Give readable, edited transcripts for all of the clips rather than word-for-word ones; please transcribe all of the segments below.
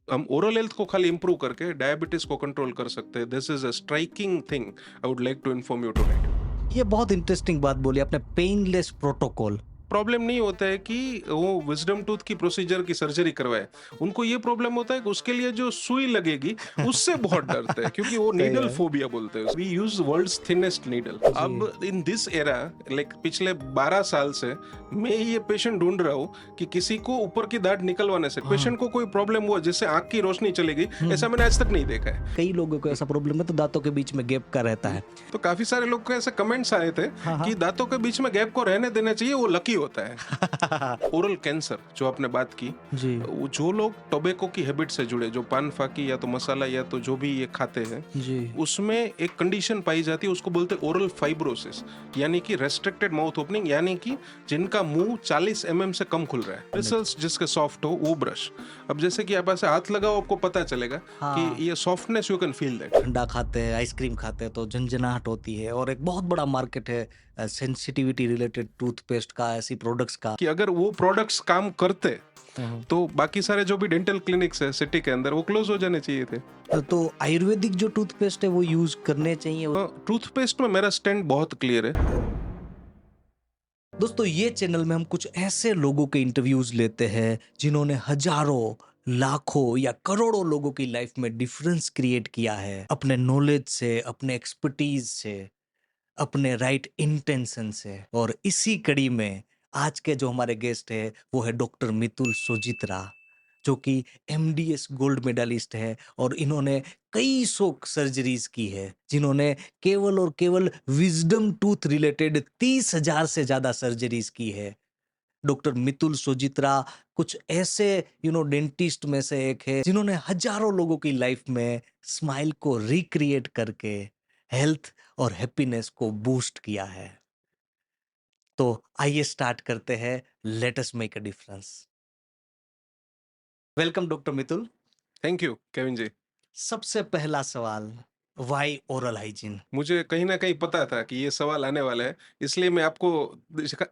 हम oral health को खाली इंप्रूव करके डायबिटीज को कंट्रोल कर सकते हैं। This is a striking thing I would like to inform you today. ये बहुत इंटरेस्टिंग बात बोली आपने, पेनलेस प्रोटोकॉल। प्रॉब्लम नहीं होता है कि वो विजडम टूथ की प्रोसीजर की सर्जरी करवाए। उनको ये प्रॉब्लम होता है कि उसके लिए जो सुई लगेगी उससे बहुत डरते हैं, क्योंकि वो सही नीडल है। फोबिया बोलते हैं। We use world's thinnest needle. जी। अब इन दिस एरा, लाइक पिछले 12 साल से मैं ये पेशेंट ढूंढ रहा हूँ कि किसी को ऊपर की दाढ़ निकलवाने से हाँ। पेशेंट को कोई प्रॉब्लम हुआ जिससे आंख की रोशनी चलेगी, हम्म। ऐसा मैंने आज तक नहीं देखा है। कई लोगों को ऐसा प्रॉब्लम है तो दांतों के बीच में गैप का रहता है। तो काफी सारे लोग के ऐसे कमेंट्स आए थे हाँ कि हाँ। दांतों के बीच में गैप को रहने देना चाहिए, वो लकी होता है। ओरल कैंसर जो आपने बात की, जी। वो जो लोग टोबैको की हैबिट से जुड़े, जो पान फाकी या तो मसाला या तो जो भी ये खाते हैं, जी। उसमें एक कंडीशन पाई जाती है, उसको बोलते हैं ओरल फाइब्रोसिस, यानी कि रेस्ट्रिक्टेड माउथ ओपनिंग, यानी कि जिनका मुंह 40 से कम खुल रहा है, ब्रिसल्स जिसके सॉफ्ट हो वो ब्रश। अब जैसे कि आप ऐसे हाथ लगाओ, आपको पता चलेगा कि हाँ। ये softness, you can feel that. ठंडा खाते हैं, आइसक्रीम खाते हैं तो झंझनाहट होती है, और एक बहुत बड़ा मार्केट है सेंसिटिविटी रिलेटेड टूथपेस्ट का, ऐसी प्रोडक्ट्स का। कि अगर वो प्रोडक्ट्स काम करते हम्म। तो बाकी सारे जो भी डेंटल क्लिनिक्स है सिटी के अंदर, वो क्लोज हो जाने चाहिए थे। तो आयुर्वेदिक जो टूथपेस्ट है वो यूज करने चाहिए। टूथपेस्ट में मेरा स्टैंड बहुत क्लियर है। दोस्तों, ये चैनल में हम कुछ ऐसे लोगों के इंटरव्यूज लेते हैं जिन्होंने हजारों, लाखों या करोड़ों लोगों की लाइफ में डिफरेंस क्रिएट किया है, अपने नॉलेज से, अपने एक्सपर्टीज से, अपने राइट इंटेंशन से। और इसी कड़ी में आज के जो हमारे गेस्ट है वो है डॉक्टर मितुल सोजित्रा, जो कि एमडीएस गोल्ड मेडलिस्ट है, और इन्होंने कई सौ सर्जरीज की है, जिन्होंने केवल और केवल विजडम टूथ रिलेटेड 30,000 से ज्यादा सर्जरीज की है। डॉक्टर मितुल सोजित्रा कुछ ऐसे डेंटिस्ट में से एक है जिन्होंने हजारों लोगों की लाइफ में स्माइल को रिक्रिएट करके हेल्थ और हैप्पीनेस को बूस्ट किया है। तो आइए स्टार्ट करते हैं, let us make a difference. Welcome doctor Mitul. Thank you Kevin ji. सबसे पहला सवाल, व्हाई ओरल हाइजीन? मुझे कहीं ना कहीं पता था कि ये सवाल आने वाला है, इसलिए मैं आपको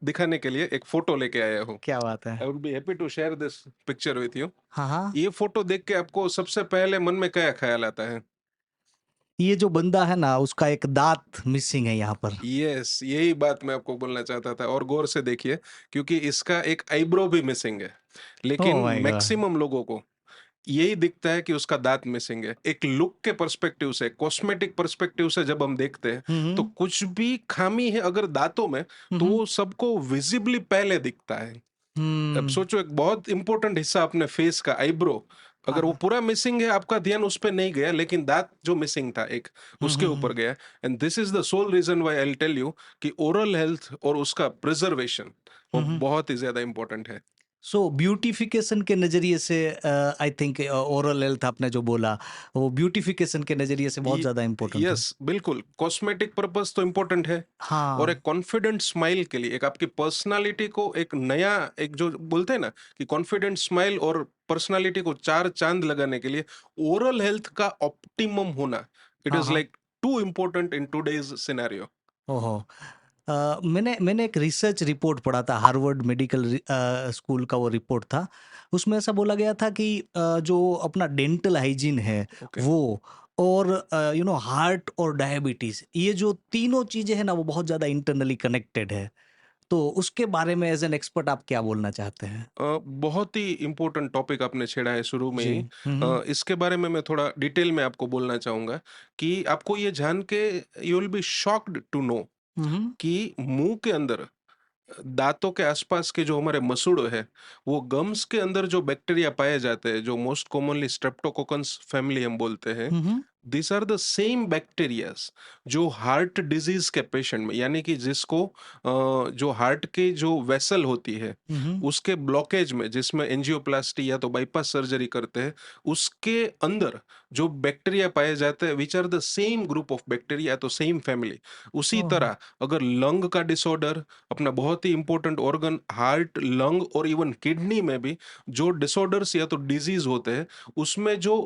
दिखाने के लिए एक फोटो लेके आया हूँ। क्या बात है। I would be happy to share this picture with you. हाँ हाँ। ये फोटो देख के आपको सबसे पहले मन में क्या ख्याल आता है? ये जो बंदा है ना, उसका एक दांत मिसिंग है यहाँ पर। यस, यही बात मैं आपको बोलना चाहता था, और गौर से देखिए, क्योंकि इसका एक आईब्रो भी मिसिंग है। लेकिन ओह माय गॉड। मैक्सिमम लोगों को यही दिखता है कि उसका दांत मिसिंग है। एक लुक के पर्सपेक्टिव से, कॉस्मेटिक पर्सपेक्टिव से जब हम देखते हैं, तो हम्म। कुछ भी खामी है अगर दांतों में, तो हम्म। वो सबको विजिबली पहले दिखता है। अब हम्म। सोचो, एक बहुत इंपॉर्टेंट हिस्सा अपने फेस का आईब्रो, हाँ अगर वो हाँ। पूरा मिसिंग है, आपका ध्यान उस पर नहीं गया, लेकिन दांत जो मिसिंग था एक, उसके ऊपर हम्म। गया। And this is the sole reason why I will tell you कि ओरल हेल्थ और उसका प्रिजर्वेशन वो हम्म। बहुत ही ज्यादा इंपॉर्टेंट है। सो ब्यूटिफिकेशन के नजरिए से, आई थिंक ओरल हेल्थ आपने जो बोला, वो ब्यूटिफिकेशन के नजरिए से बहुत ज्यादा इम्पोर्टेंट है। यस, बिल्कुल, कॉस्मेटिक पर्पस तो इम्पोर्टेंट है। और हाँ। एक कॉन्फिडेंट स्माइल के लिए, एक आपकी पर्सनालिटी को एक नया, एक जो बोलते हैं ना कि कॉन्फिडेंट स्माइल और पर्सनालिटी को चार चांद लगाने के लिए ओरल हेल्थ का ऑप्टिमम होना, इट हाँ इज हाँ। Like to important in today's scenario. ओहो। मैंने एक रिसर्च रिपोर्ट पढ़ा था, हार्वर्ड मेडिकल स्कूल का वो रिपोर्ट था। उसमें ऐसा बोला गया था कि जो अपना डेंटल हाइजीन है ओके। वो, और हार्ट और डायबिटीज, ये जो तीनों चीजें हैं ना, वो बहुत ज्यादा इंटरनली कनेक्टेड है। तो उसके बारे में एज एन एक्सपर्ट आप क्या बोलना चाहते हैं? बहुत ही इम्पोर्टेंट टॉपिक आपने छेड़ा है शुरू में जी। ही। हम्म। इसके बारे में मैं थोड़ा डिटेल में आपको बोलना चाहूंगा कि आपको ये जान के you will be shocked to know hmm. कि मुंह के अंदर, दांतों के आसपास के जो हमारे मसूड़े हैं, वो गम्स के अंदर जो बैक्टीरिया पाए जाते हैं, जो मोस्ट कॉमनली स्ट्रेप्टोकोकन्स फैमिली हम बोलते हैं, hmm. This are the same bacterias जो हार्ट डिजीज के पेशेंट में, यानी कि जिसको जो हार्ट के जो वेसल होती है हम्म। उसके ब्लॉकेज में, जिसमें एंजियोप्लास्टी या तो बाईपास सर्जरी करते हैं, उसके अंदर जो बैक्टीरिया पाए जाते हैं, which are the same group of bacteria, तो सेम फैमिली। उसी ओह। तरह अगर लंग का डिसऑर्डर, अपना बहुत ही इंपॉर्टेंट ऑर्गन हार्ट, लंग और इवन किडनी में भी जो डिसऑर्डर्स या तो डिजीज होते हैं, उसमें जो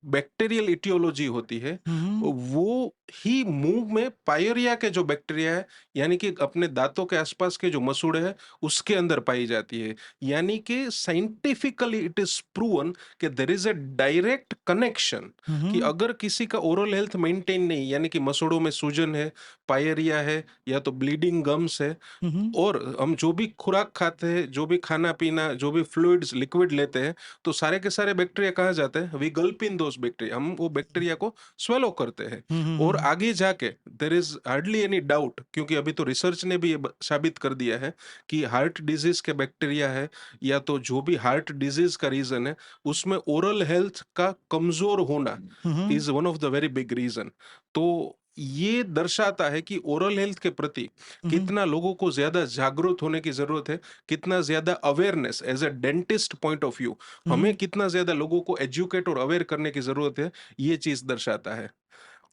बैक्टीरियल इटियोलॉजी होती है, हम्म वो ही मुंह में पायरिया के जो बैक्टीरिया है, यानी कि अपने दांतों के आसपास के जो मसूड़े हैं उसके अंदर पाई जाती है। यानी कि साइंटिफिकली इट इज प्रूवन कि there is a direct connection कि हम्म अगर किसी का ओरल हेल्थ मेंटेन नहीं, यानी कि मसूड़ों में सूजन है, पायरिया है, या तो ब्लीडिंग गम्स है, हम्म और हम जो भी खुराक खाते हैं, जो भी खाना पीना, जो भी फ्लूइड्स लिक्विड लेते हैं, तो सारे के सारे बैक्टीरिया कहाँ जाते हैं? We Gulp in those bacteria, हम वो बैक्टीरिया को स्वेलो करते हैं। और हम्म आगे जाके there is hardly any doubt, क्योंकि अभी तो रिसर्च ने भी ये साबित कर दिया है कि हार्ट डिजीज के बैक्टीरिया है, या तो जो भी हार्ट डिजीज का रीजन है, उसमें ओरल हेल्थ का कमजोर होना hmm is one of the very big reason. तो ये दर्शाता है कि ओरल हेल्थ के प्रति हम्म कितना लोगों को ज्यादा जागरूक होने की जरूरत है, कितना ज्यादा awareness as a dentist point of view हमें हम्म कितना ज्यादा लोगों को एजुकेट और अवेयर करने की जरूरत है, ये चीज दर्शाता है।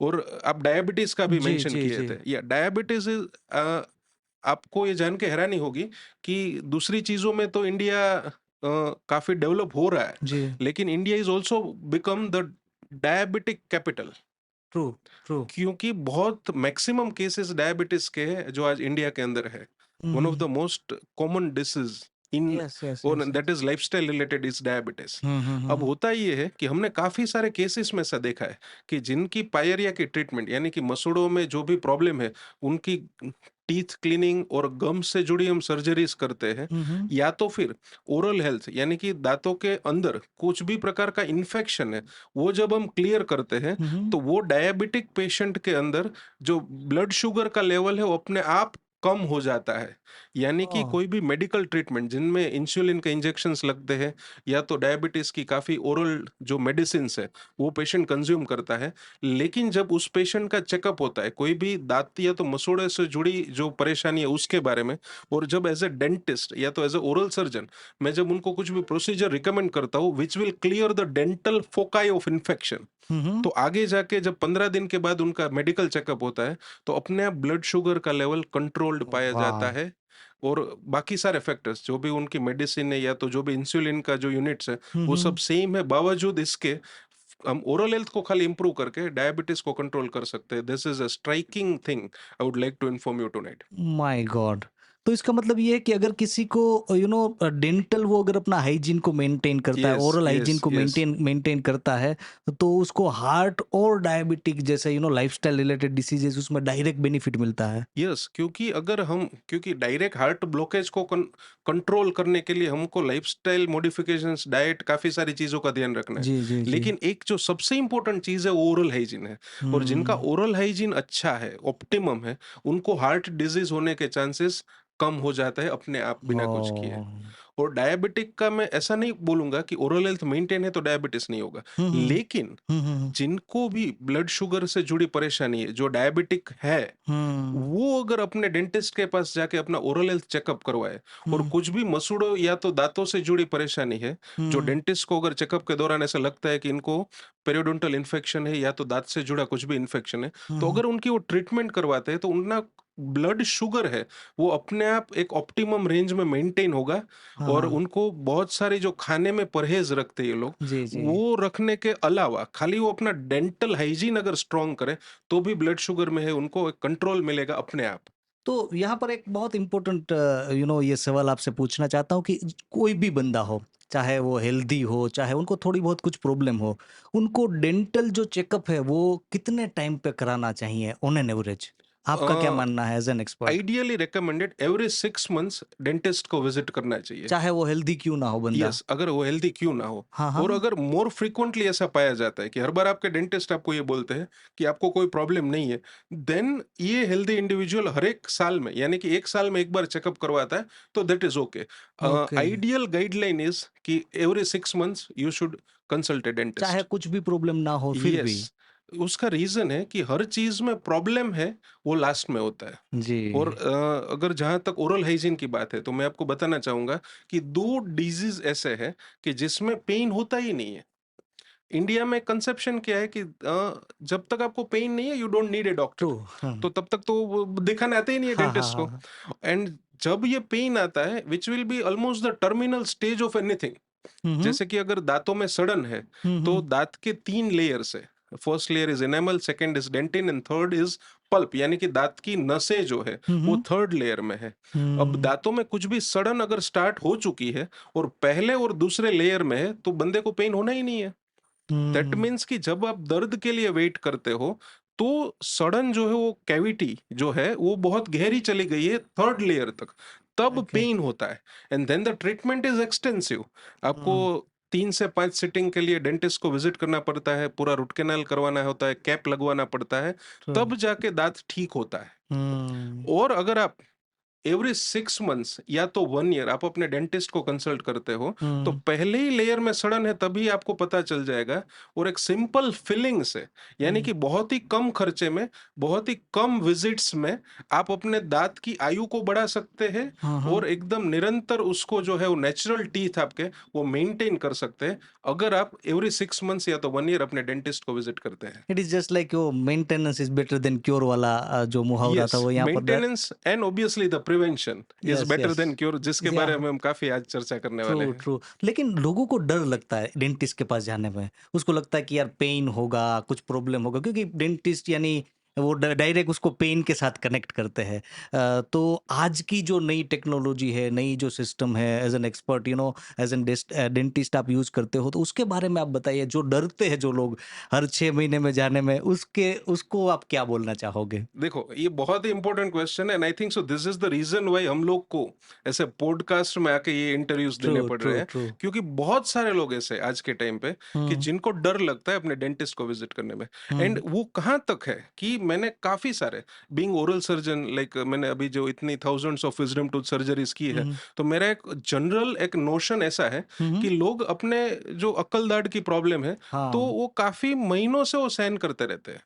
और आप डायबिटीज का भी जी मेंशन जी किए जी थे, या डायबिटीज आपको ये जान के हैरानी होगी कि दूसरी चीजों में तो इंडिया काफी डेवलप हो रहा है, जी लेकिन India is also become the diabetic capital, true true क्योंकि बहुत मैक्सिमम केसेस डायबिटीज के हैं जो आज इंडिया के अंदर है। One of the hmm most common disease in, yes yes और yes that yes is lifestyle related is diabetes. अब हम्म होता ये है कि हमने काफी सारे केसेस में ऐसा देखा है कि जिनकी पायरिया की ट्रीटमेंट, यानी कि मसूड़ों में जो भी प्रॉब्लम है, उनकी टीथ क्लीनिंग और गम से जुड़ी हम सर्जरीज करते हैं, हम्म या तो फिर ओरल हेल्थ, यानी कि दांतों के अंदर कुछ भी प्रकार का इन्फेक्शन है, वो जब हम क्लियर करते हैं, हम्म तो वो डायबिटिक पेशेंट के अंदर जो ब्लड शुगर का लेवल है वो अपने आप कम हो जाता है। यानी कि ओह कोई भी मेडिकल ट्रीटमेंट जिनमें इंसुलिन के इंजेक्शंस लगते हैं, या तो डायबिटीज की काफी ओरल जो मेडिसिन है वो पेशेंट कंज्यूम करता है, लेकिन जब उस पेशेंट का चेकअप होता है कोई भी दांत या तो मसूड़े से जुड़ी जो परेशानी है उसके बारे में, और जब एज ए डेंटिस्ट या तो एज ए ओरल सर्जन मैं जब उनको कुछ भी प्रोसीजर रिकमेंड करता हूँ which will clear the dental foci of infection, hmm तो आगे जाके जब 15 दिन के बाद उनका मेडिकल चेकअप होता है, तो अपने आप ब्लड शुगर का लेवल कंट्रोल्ड पाया जाता वाह है। और बाकी सारे फैक्टर्स जो भी उनकी मेडिसिन है, या तो जो भी इंसुलिन का जो यूनिट्स है, वो सब हम्म सेम है, बावजूद इसके हम ओरल हेल्थ को खाली इंप्रूव करके डायबिटीज को कंट्रोल कर सकते हैं। This is a striking thing I would like to inform you tonight. My god तो इसका मतलब ये है कि अगर किसी को डेंटल वो अगर अपना हाइजीन को मेंटेन करता है यस, ओरल हाइजीन यस, को यस। मेंटेन मेंटेन करता है तो उसको हार्ट और डायबिटिक जैसे लाइफस्टाइल रिलेटेड डिसीजेस उसमें डायरेक्ट बेनिफिट मिलता है यस, क्योंकि डायरेक्ट हार्ट ब्लॉकेज को कंट्रोल करने के लिए हमको लाइफस्टाइल मॉडिफिकेशंस, डाइट, काफी सारी चीजों का ध्यान रखना है। जी जी जी लेकिन एक जो सबसे इंपॉर्टेंट चीज है वो ओरल हाइजीन है, और जिनका हम्म ओरल हाइजीन अच्छा है, ऑप्टिमम है, उनको हार्ट डिजीज होने के चांसेस कम हो जाता है अपने आप बिना कुछ किए। ओ और डायबिटिक का मैं ऐसा नहीं बोलूंगा कि ओरल हेल्थ मेंटेन है तो डायबिटीज नहीं होगा, हम्म लेकिन हम्म जिनको भी ब्लड शुगर से जुड़ी परेशानी है, जो डायबिटिक है, हम्म वो अगर अपने डेंटिस्ट के पास जाके अपना ओरल हेल्थ चेकअप करवाए, और हम्म कुछ भी मसूड़ों या तो दांतों से जुड़ी परेशानी है, जो हम्म डेंटिस्ट को अगर चेकअप के दौरान ऐसा लगता है कि इनको पेरियोडोंटल इन्फेक्शन है, या तो दांत से जुड़ा कुछ भी इन्फेक्शन है, तो हम्म अगर उनकी वो ट्रीटमेंट करवाते हैं तो उनका ब्लड शुगर है वो अपने आप एक ऑप्टिमम रेंज में मेंटेन होगा। हाँ और हाँ उनको बहुत सारी जो खाने में परहेज रखते हैं ये लोग, जी जी वो रखने के अलावा खाली वो अपना डेंटल हाइजीन अगर स्ट्रॉन्ग करें, तो भी ब्लड शुगर में है उनको एक कंट्रोल मिलेगा अपने आप। तो यहाँ पर एक बहुत इम्पोर्टेंट ये सवाल आपसे पूछना चाहता हूँ कि कोई भी बंदा हो चाहे वो हेल्दी हो चाहे उनको थोड़ी बहुत कुछ प्रॉब्लम हो उनको डेंटल जो चेकअप है वो कितने टाइम पे कराना चाहिए ऑन एन एवरेज आपका क्या मानना है as an expert ideally recommended every 6 months dentist को विजिट करना चाहिए। चाहे वो हेल्दी क्यों ना हो बंदा यस, अगर वो हेल्दी क्यों ना हो। हाँ और हाँ अगर मोर फ्रीक्वेंटली ऐसा पाया जाता है कि हर बार आपके डेंटिस्ट आपको ये बोलते हैं कि आपको कोई प्रॉब्लम नहीं है, देन ये हेल्दी इंडिविजुअल हर एक साल में, यानी कि एक साल में एक बार चेकअप करवाता है, तो that is okay. Okay ideal guideline is कि every 6 months you should consult a चाहे डेंटिस्ट। कुछ भी प्रॉब्लम ना हो फिर यस, भी उसका रीजन है कि हर चीज में प्रॉब्लम है वो लास्ट में होता है। जी और अगर जहां तक ओरल हाइजीन की बात है, तो मैं आपको बताना चाहूंगा कि दो डिजीज ऐसे हैं कि जिसमें पेन होता ही नहीं है। इंडिया में कंसेप्शन क्या है कि जब तक आपको पेन नहीं है you don't need a true doctor, तो तब तक तो वो दिखाने आते ही नहीं है हाँ हाँ डेंटिस्ट को। हाँ एंड जब ये पेन आता है which will be almost the terminal stage of anything, hmm जैसे कि अगर दांतों में सड़न है तो हम्म दांत के 3 लेयर्स है। First layer is enamel, second is dentin and third is pulp, यानी कि दांत की नसें जो है वो हम्म थर्ड लेयर में है। अब हम्म दांतों में कुछ भी सड़न अगर स्टार्ट हो चुकी है और पहले और दूसरे लेयर में है तो बंदे को पेन होना ही नहीं है। दैट हम्म मीन्स कि जब आप दर्द के लिए वेट करते हो तो सड़न जो है वो कैविटी जो है वो बहुत गहरी चली गई है थर्ड लेयर तक, तब ओके पेन होता है। And then the treatment is extensive. आपको 3 से 5 सिटिंग के लिए डेंटिस्ट को विजिट करना पड़ता है, पूरा रूट कैनाल करवाना होता है, कैप लगवाना पड़ता है, ट्रू तब जाके दांत ठीक होता है। हम्म और अगर आप एवरी 6 मंथ्स या तो 1 ईयर आप अपने डेंटिस्ट को कंसल्ट करते हो तो हम्म पहले ही लेयर में सड़न है तभी आपको पता चल जाएगा। और एक सिंपल फिलिंग से, यानी हम्म कि बहुत ही कम खर्चे में, बहुत ही कम विजिट्स में आप अपने दांत की आयु को बढ़ा सकते हैं हाँ और एकदम निरंतर उसको जो है वो नेचुरल टीथ आपके वो मेंटेन कर सकते हैं अगर आप एवरी 6 मंथ्स या तो 1 ईयर अपने डेंटिस्ट को विजिट करते हैं। इट इज जस्ट लाइक वो maintenance is better than cure वाला जो मुहावरा था यस, वो यहाँ पर। Maintenance and obviously the prevention is yes better yes than cure, जिसके या बारे में हम काफी आज चर्चा करने वाले ट्रू हैं। ट्रू। लेकिन लोगों को डर लगता है डेंटिस्ट के पास जाने में। उसको लगता है कि यार पेन होगा, कुछ प्रॉब्लम होगा, क्योंकि डेंटिस्ट यानी वो डायरेक्ट उसको पेन के साथ कनेक्ट करते हैं। तो आज की जो नई टेक्नोलॉजी है, नई जो सिस्टम है, as an expert as an dentist आप यूज करते हो, तो उसके बारे में आप बताइए। जो डरते हैं जो लोग हर 6 महीने में जाने में, उसके उसको आप क्या बोलना चाहोगे? देखो, ये बहुत ही इंपॉर्टेंट क्वेश्चन है and I think so this is the reason why हम लोग को ऐसे पॉडकास्ट में आके ये इंटरव्यूज ट्रू देने पड़ ट्रू रहे हैं। ट्रू। क्योंकि बहुत सारे लोग ऐसे आज के टाइम पे कि हम्म जिनको डर लगता है अपने डेंटिस्ट को विजिट करने में। एंड हम्म वो कहाँ तक है कि मैंने काफी सारे बीइंग ओरल सर्जन, लाइक मैंने अभी जो इतनी thousands of wisdom tooth surgeries की है, हम्म तो मेरा एक जनरल एक नोशन ऐसा है हम्म कि लोग अपने जो अक्कल दाढ़ की प्रॉब्लम है तो हाँ वो काफी महीनों से वो सहन करते रहते हैं।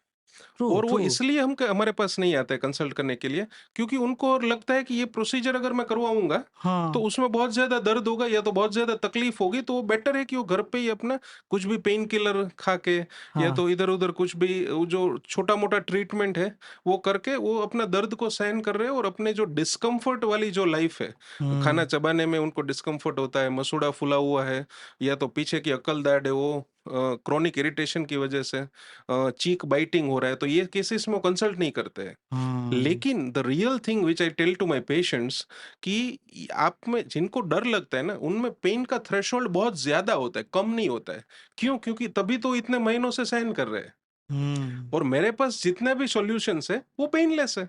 ट्रू और वो ट्रू। इसलिए हमारे पास नहीं आते कंसल्ट करने के लिए क्योंकि उनको लगता है कि ये प्रोसीजर अगर मैं करवाऊंगा तो हाँ उसमें बहुत ज्यादा दर्द होगा या तो बहुत ज्यादा तकलीफ होगी, तो वो बेटर है कि वो घर पे ही अपना कुछ भी पेन किलर खा के या हाँ तो इधर उधर कुछ भी वो जो छोटा मोटा ट्रीटमेंट है वो करके वो अपना दर्द को सहन कर रहे हैं और अपने जो डिस्कम्फर्ट वाली जो लाइफ है, खाना हम्म चबाने में उनको डिस्कम्फर्ट होता है, मसूड़ा फूला हुआ है या तो पीछे की अक्ल दाढ़ है वो क्रोनिक इरिटेशन की वजह से चीक बाइटिंग हो रहा है, तो ये केसेस में कंसल्ट नहीं करते हैं। हम्म लेकिन the real thing which I tell to my patients कि आप में जिनको डर लगता है ना उनमें पेन का थ्रेशोल्ड बहुत ज्यादा होता है, कम नहीं होता है। क्यों? क्योंकि तभी तो इतने महीनों से सहन कर रहे हैं। हम्म और मेरे पास जितने भी सॉल्यूशंस है वो पेनलेस है।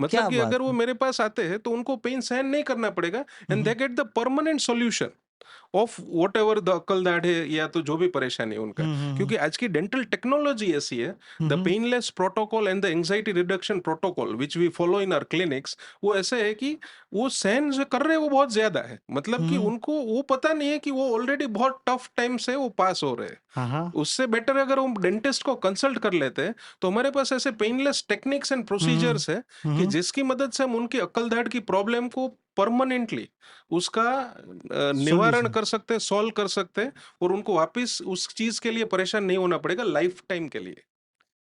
मतलब क्या कि बात अगर वो है। मेरे पास आते हैं तो उनको पेन सहन नहीं करना पड़ेगा and they hmm get the permanent solution of what ever the अक्ल दाढ़ है या तो जो भी परेशानी है उनका। हम्म क्योंकि आज की डेंटल टेक्नोलॉजी ऐसी है, the hmm painless protocol and the anxiety reduction protocol which we follow in our clinics, वो ऐसे है कि वो सहन जो कर रहे हैं वो बहुत ज्यादा है। मतलब कि हम्म उनको वो पता नहीं है कि वो ऑलरेडी बहुत टफ टाइम से वो पास हो रहे हैं। हाँ हाँ उससे बेटर अगर हम डेंटिस्ट को कंसल्ट कर लेते हैं तो हमारे पास ऐसे painless techniques and hmm procedures है कि हम्म जिसकी मदद से हम उनकी अक्ल दाढ़ की प्रॉब्लम को परमानेंटली उसका निवारण सॉल्यूशन। कर सकते हैं, सॉल्व कर सकते हैं और उनको वापस उस चीज के लिए परेशान नहीं होना पड़ेगा लाइफ टाइम के लिए।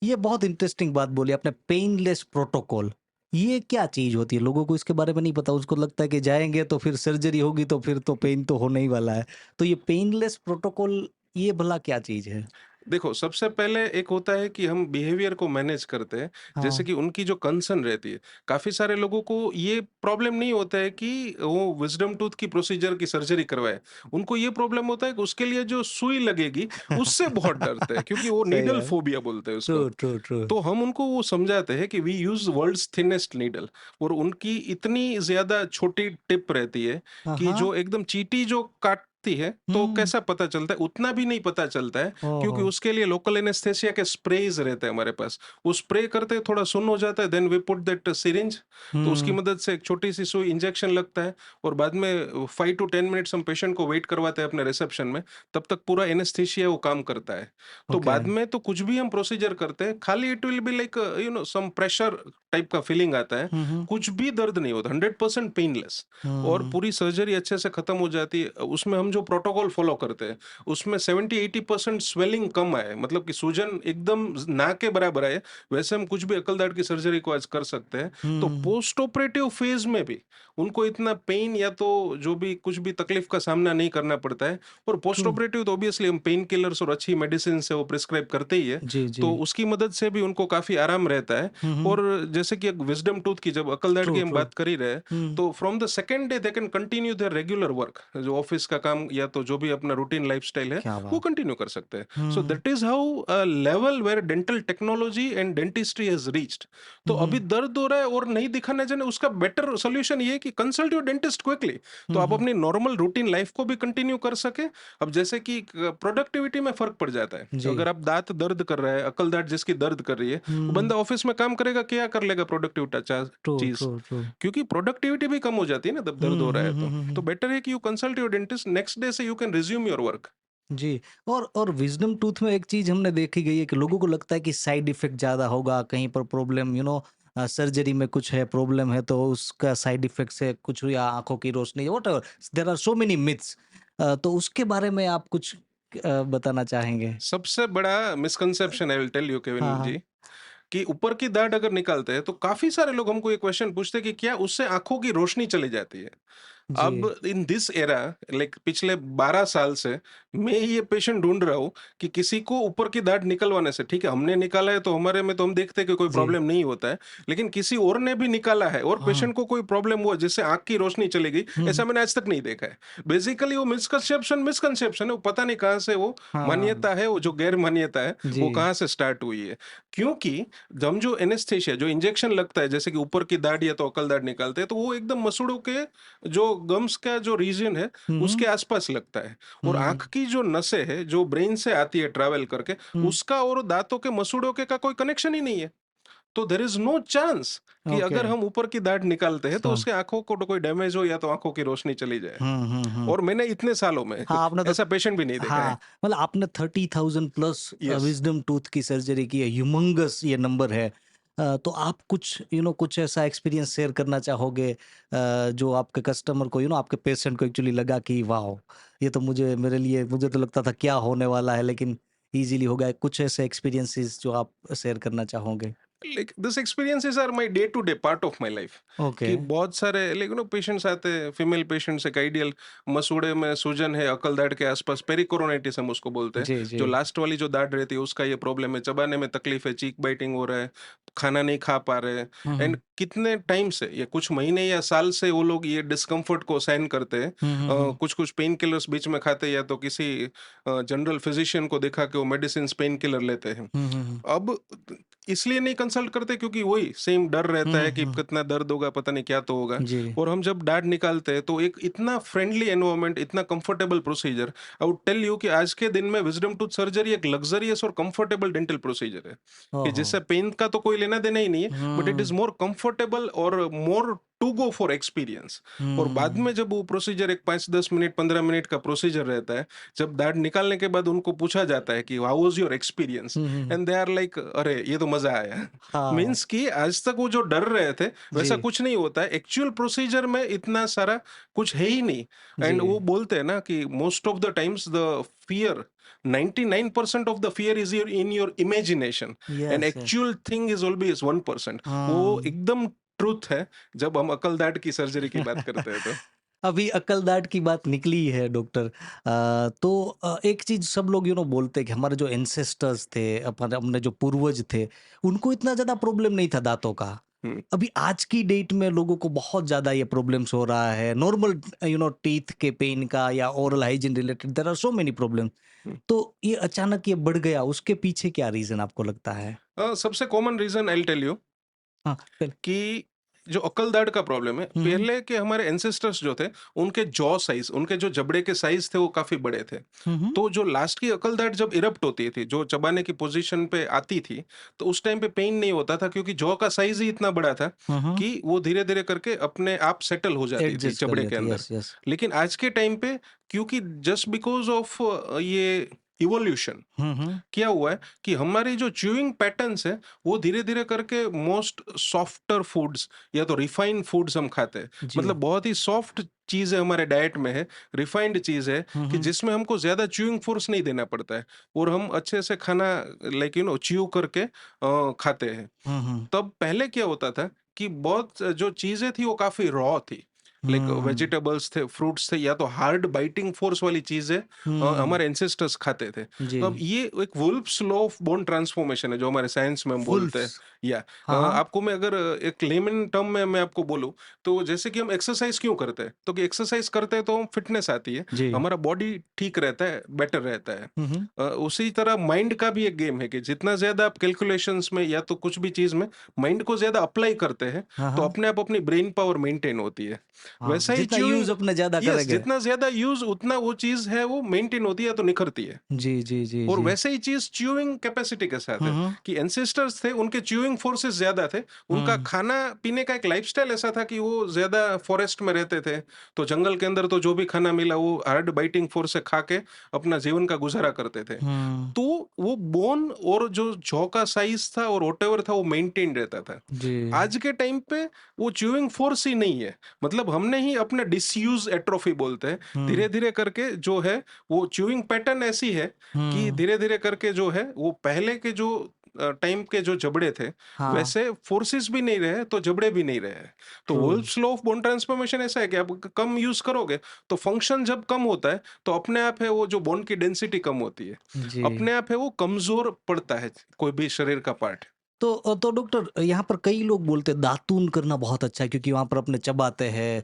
ये बहुत इंटरेस्टिंग बात बोली आपने, पेनलेस प्रोटोकॉल। ये क्या चीज होती है? लोगों को इसके बारे में नहीं पता। उसको लगता है कि जाएंगे तो फिर सर्जरी होगी तो फिर तो पेन तो होने ही वाला है। तो ये पेनलेस प्रोटोकॉल, ये भला क्या चीज है? देखो, सबसे पहले एक होता है कि हम बिहेवियर को मैनेज करते हैं। जैसे हाँ कि उनकी जो कंसर्न रहती है, काफी सारे लोगों को ये प्रॉब्लम नहीं होता है कि वो विजडम टूथ की प्रोसीजर की सर्जरी करवाए। उनको ये प्रॉब्लम होता है कि उसके लिए जो सुई लगेगी उससे बहुत डरते हैं क्योंकि वो सही नीडल है। फोबिया बोलते हैं ट्रू उसको। True true. तो हम उनको वो समझाते हैं कि we use world's thinnest needle, और उनकी इतनी ज्यादा छोटी टिप रहती है हाँ कि हाँ जो एकदम चींटी जो काटती है तो हम्म कैसा पता चलता है, उतना भी नहीं पता चलता है। ओहो क्योंकि उसके लिए लोकल एनेस्थेसिया के स्प्रेज रहते हैं हमारे पास। वो स्प्रे करते हैं, थोड़ा सुन्न हो जाता है, then we put that syringe, तो उसकी हम्म मदद से एक छोटी सी सुई इंजेक्शन लगता है और बाद में 5 to 10 मिनट्स हम पेशेंट को वेट करवाते हैं अपने रिसेप्शन में। तब तक पूरा एनेस्थेसिया वो काम करता है। तो ओके बाद में तो कुछ भी हम प्रोसीजर करते हैं, खाली it will be like some pressure type का फीलिंग आता है, हम्म कुछ भी दर्द नहीं होता, 100% पेनलेस, और हम्म पूरी सर्जरी अच्छे से खत्म हो जाती है। उसमें हम जो प्रोटोकॉल फॉलो करते हैं उसमें 70-80% स्वेलिंग कम आए, मतलब कि सूजन एकदम ना के बराबर आए, वैसे हम कुछ भी अकल दाढ़ की सर्जरी को आज कर सकते हैं। तो हम्म पोस्ट ऑपरेटिव फेज में भी उनको इतना पेन या तो जो भी कुछ भी तकलीफ का सामना नहीं करना पड़ता है। और पोस्ट ट्रू ऑपरेटिव तो ऑब्वियसली हम पेन किलर्स और अच्छी मेडिसिन से वो प्रिस्क्राइब करते ही है, जी जी तो उसकी मदद से भी उनको काफी आराम रहता है। हम्म और जैसे कि एक विजडम टूथ की जब अकल दाढ़ ट्रू की हम ट्रू बात कर ही रहे, हम्म तो from the second day they can continue there regular work, जो ऑफिस का काम या तो जो भी अपना रूटीन लाइफस्टाइल है क्या वो बात कंटिन्यू कर सकते हैं। So hmm that is how a level where dental technology and dentistry has reached. तो अभी हम्म दर्द हो रहा है और नहीं दिखाने जाने, उसका बेटर सोल्यूशन ये है कि कंसल्ट योर डेंटिस्ट क्विकली, तो आप हम्म अपनी नॉर्मल रूटीन लाइफ को भी कंटिन्यू कर सके। अब जैसे कि प्रोडक्टिविटी में फर्क पड़ जाता है, जी अगर आप दांत दर्द कर रहा है, अकल दांत जिसकी दर्द कर रही है, वो हम्म बंदा ऑफिस में काम करेगा, क्या कर लेगा प्रोडक्टिव ट्रू चीज, ट्रू ट्रू क्योंकि प्रोडक्टिविटी भी कम हो जाती है ना जब दर्द हो रहा है। तो हम्म बेटर है कि you consult your dentist, next day से you can resume your work. जी। और विज़डम टूथ में एक चीज़ हमने देखी गई है कि लोगों को लगता है कि साइड इफ़ेक्ट ज़्यादा होगा, कहीं पर प्रॉब्लम सर्जरी में कुछ है, प्रॉब्लम है तो उसका साइड इफ़ेक्ट से कुछ या आँखों की रोशनी whatever there are so many myths तो उसके बारे में आप कुछ बताना चाहेंगे? सबसे बड़ा misconception I will tell you Kevin हाँ, हाँ। जी, कि ऊपर की दाढ़ अगर निकालते हैं तो काफी सारे लोग हमको ये क्वेश्चन पूछते हैं कि क्या उससे आंखों की रोशनी चली जाती है। अब जी। इन दिस एरा, लाइक पिछले 12 साल से मैं ये पेशेंट ढूंढ रहा हूँ कि किसी को ऊपर की दाढ़ निकलवाने से, ठीक है हमने निकाला है तो हमारे में तो हम देखते हैं कि कोई जी। प्रॉब्लम नहीं होता है, लेकिन किसी और ने भी निकाला है और हाँ। पेशेंट को कोई प्रॉब्लम हुआ जिससे आंख की रोशनी चली गई, हुँ। ऐसा मैंने आज तक नहीं देखा है। बेसिकली वो मिसकंसेप्शन मिसकंसेप्शन है, वो पता नहीं कहाँ से वो हाँ। मान्यता है, वो जो गैर मान्यता है जी। वो कहाँ से स्टार्ट हुई है। क्योंकि हम जो एनेस्थेशिया, जो इंजेक्शन लगता है जैसे कि ऊपर की दाढ़ या तो अकल दाढ़ निकालते हैं, तो वो एकदम मसूड़ों के जो गम्स का जो रीजन है हुँ, उसके हुँ। आसपास लगता है। और हुँ, आंख की जो नसें है जो ब्रेन से आती है ट्रैवल करके, हुँ। उसका और दांतों के मसूड़ों के का कोई कनेक्शन ही नहीं है। तो देर इज नो चांस कि ओके। अगर हम ऊपर की दाढ़ निकालते हैं तो हाँ। उसके आंखों को तो कोई डैमेज हो या तो आंखों की रोशनी चली जाए। हुँ। और मैंने इतने सालों में हाँ, आपने तो ऐसा पेशेंट भी नहीं देखा है। हाँ, मतलब आपने 30,000 प्लस यस। विज़डम टूथ की सर्जरी की है, ह्यूमंगस ये नंबर है। तो आप कुछ कुछ ऐसा एक्सपीरियंस शेयर करना चाहोगे जो आपके कस्टमर को आपके पेशेंट को एक्चुअली लगा कि वॉव! ये तो मेरे लिए मुझे तो लगता था क्या होने वाला है लेकिन ईज़िली हो गया। कुछ ऐसे एक्सपीरियंसेस जो आप शेयर करना चाहोगे? Like this experiences are my day to day part of my life. Okay. कि बहुत सारे लाइक पेशेंट्स आते हैं, फीमेल पेशेंट्स, एक आइडियल मसूड़े में सूजन है अकल दाढ़ के आसपास, पेरिकोरोनाइटिस हम उसको बोलते हैं, जी, जो जी। लास्ट वाली जो दाढ़ रहती है उसका ये प्रॉब्लम है, चबाने में तकलीफ है, चीक बाइटिंग हो रहा है, खाना नहीं खा पा रहे हैं। हुँ, एंड हुँ। कितने टाइम से, ये कुछ महीने या साल से वो लोग ये डिस्कम्फर्ट को सहन करते हैं। हुँ, हुँ, हुँ। कुछ कुछ पेन किलर्स बीच में खाते हैं या तो किसी जनरल फिजिशियन को दिखा के वो मेडिसिन पेन किलर लेते हैं। हुँ, हुँ, हुँ। अब इसलिए नहीं कंसल्ट करते क्योंकि वही सेम डर रहता हुँ, है कि हुँ। कितना दर्द होगा, पता नहीं क्या तो होगा। जी। और हम जब डार्ट निकालते हैं तो एक इतना फ्रेंडली एनवायरनमेंट, इतना comfortable procedure. I would tell you कि आज के दिन में विजडम टूथ सर्जरी एक लग्जरियस और कंफर्टेबल डेंटल प्रोसीजर है, कि ओहो! जिससे पेन का तो कोई लेना देना ही नहीं है, but it is hmm, more comfortable और more to go for experience. और बाद हुँ। में जब वो प्रोसीजर एक 5-10 मिनट 15 मिनट का प्रोसीजर रहता है, जब दाढ़ निकालने के बाद उनको पूछा जाता है कि how was your experience, hmm, hmm, hmm. And they are like अरे ये तो मजा आया। हाँ, मीन्स कि आज तक वो जो डर रहे थे वैसा जी, कुछ नहीं होता है, एक्चुअल प्रोसीजर में इतना सारा कुछ है ही नहीं। जी। एंड वो बोलते हैं ना कि most of the times the fear, 99% of the fear is your in your imagination, and yes, yes. Actual thing is always 1%। वो हाँ। एकदम ट्रूथ है जब हम अकल दाढ़ की सर्जरी की बात करते हैं तो। अभी अकलदाढ़ की बात निकली है डॉक्टर तो एक चीज़ सब लोग बोलते हैं कि हमारे जो एंसेस्टर्स थे, अपने जो पूर्वज थे, उनको इतना ज़्यादा प्रॉब्लम नहीं था दाँतों का। हम्म। अभी आज की डेट में लोगों को बहुत ज़्यादा ये प्रॉब्लम्स हो रहा है। नॉर्मल टीथ के पेन का या oral hygiene related there are so many problem. Hmm. तो ये अचानक ये बढ़ गया, उसके पीछे क्या रीज़न आपको लगता है? सबसे common reason I tell you हाँ, फिर कि जो अकल दाढ़ का प्रॉब्लम है, हुँ, हुँ। पहले के हमारे एंसेस्टर्स जो थे, उनके जॉ साइज, उनके जो जबड़े के साइज थे वो काफी बड़े थे। हुँ, हुँ। तो जो लास्ट की अकल दाढ़ जब इरप्ट होती थी, जो चबाने की पोजीशन पे आती थी, तो उस टाइम पे पेन नहीं होता था क्योंकि जॉ का साइज ही इतना बड़ा था हुँ, हुँ। कि वो धीरे धीरे करके अपने आप सेटल हो जाती थी एडजस्ट कर जबड़े के लेते अंदर। Yes, yes. लेकिन आज के टाइम पे, क्योंकि जस्ट बिकॉज ऑफ ये इवोल्यूशन। हम्म। क्या हुआ है कि हमारी जो च्यूइंग पैटर्न्स है वो धीरे धीरे करके मोस्ट सॉफ्टर फूड्स या तो रिफाइंड फूड्स हम खाते हैं, जी। मतलब बहुत ही सॉफ्ट चीज है हमारे डाइट में है, रिफाइंड चीज है कि हम्म। जिसमें हमको ज्यादा च्यूइंग फोर्स नहीं देना पड़ता है और हम अच्छे से खाना लाइक च्यू करके खाते हैं। हम्म। तब पहले क्या होता था कि बहुत जो चीजें थी वो काफी रॉ थी, लाइक हम्म। वेजिटेबल्स थे, फ्रूट्स थे, या तो हार्ड बाइटिंग फोर्स वाली चीजें हम्म। हमारे एंसेस्टर्स खाते थे। जी। तो अब ये एक wolves law of bone transformation है जो हमारे साइंस में हम बोलते हैं। वुल्फ्स। या हाँ हाँ। आपको मैं अगर एक लेमन टर्म में मैं आपको बोलूं, तो जैसे कि हम एक्सरसाइज क्यों करते हैं, तो कि एक्सरसाइज करते हैं तो हम फिटनेस आती है, जी। हमारा बॉडी ठीक रहता है, बेटर रहता है। हम्म। उसी तरह माइंड का भी एक गेम है कि जितना ज्यादा आप कैलकुलेशंस में या तो कुछ भी चीज में माइंड को ज्यादा अप्लाई करते हैं, हाँ तो हाँ। अपने आप अपनी ब्रेन पावर मेंटेन होती है। हाँ, वैसा ही जितना च्यूइंग, यूज अपने ज्यादा यस, करेंगे। जितना ज्यादा यूज उतना वो चीज है वो मेंटेन होती है तो निखरती है। जी जी जी और जी। वैसे ही चीज च्यूइंग कैपेसिटी के साथ है हम्म। कि एंसेस्टर्स थे, उनके च्यूइंग फोर्सेस ज्यादा थे, उनका हम्म। खाना पीने का एक लाइफस्टाइल ऐसा था कि वो ज्यादा फॉरेस्ट में रहते थे, तो जंगल के अंदर तो जो भी खाना मिला वो हार्ड बाइटिंग फोर्स से खा के अपना जीवन का गुजारा करते थे। हम्म। तो वो बोन और जो जॉ का साइज था और वॉटेवर था वो मेंटेन रहता था। जी। आज के टाइम पे वो च्यूइंग फोर्स ही नहीं है, मतलब हमने ही अपने डिसयूज एट्रोफी बोलते हैं, हम्म। धीरे धीरे करके जो है वो च्यूइंग पैटर्न ऐसी है कि हम्म। धीरे धीरे करके जो है वो पहले के जो टाइम के जो जबड़े थे हाँ। वैसे फोर्सेस भी नहीं रहे तो जबड़े भी नहीं रहे। तो true. Wolves law of bone transformation ऐसा है कि आप कम यूज करोगे तो फंक्शन जब कम होता है तो अपने आप है वो जो बोन की डेंसिटी कम होती है, जी। अपने आप है वो कमजोर पड़ता है कोई भी शरीर का पार्ट। तो डॉक्टर यहाँ पर कई लोग बोलते हैं दातून करना बहुत अच्छा है क्योंकि वहां पर अपने चबाते हैं।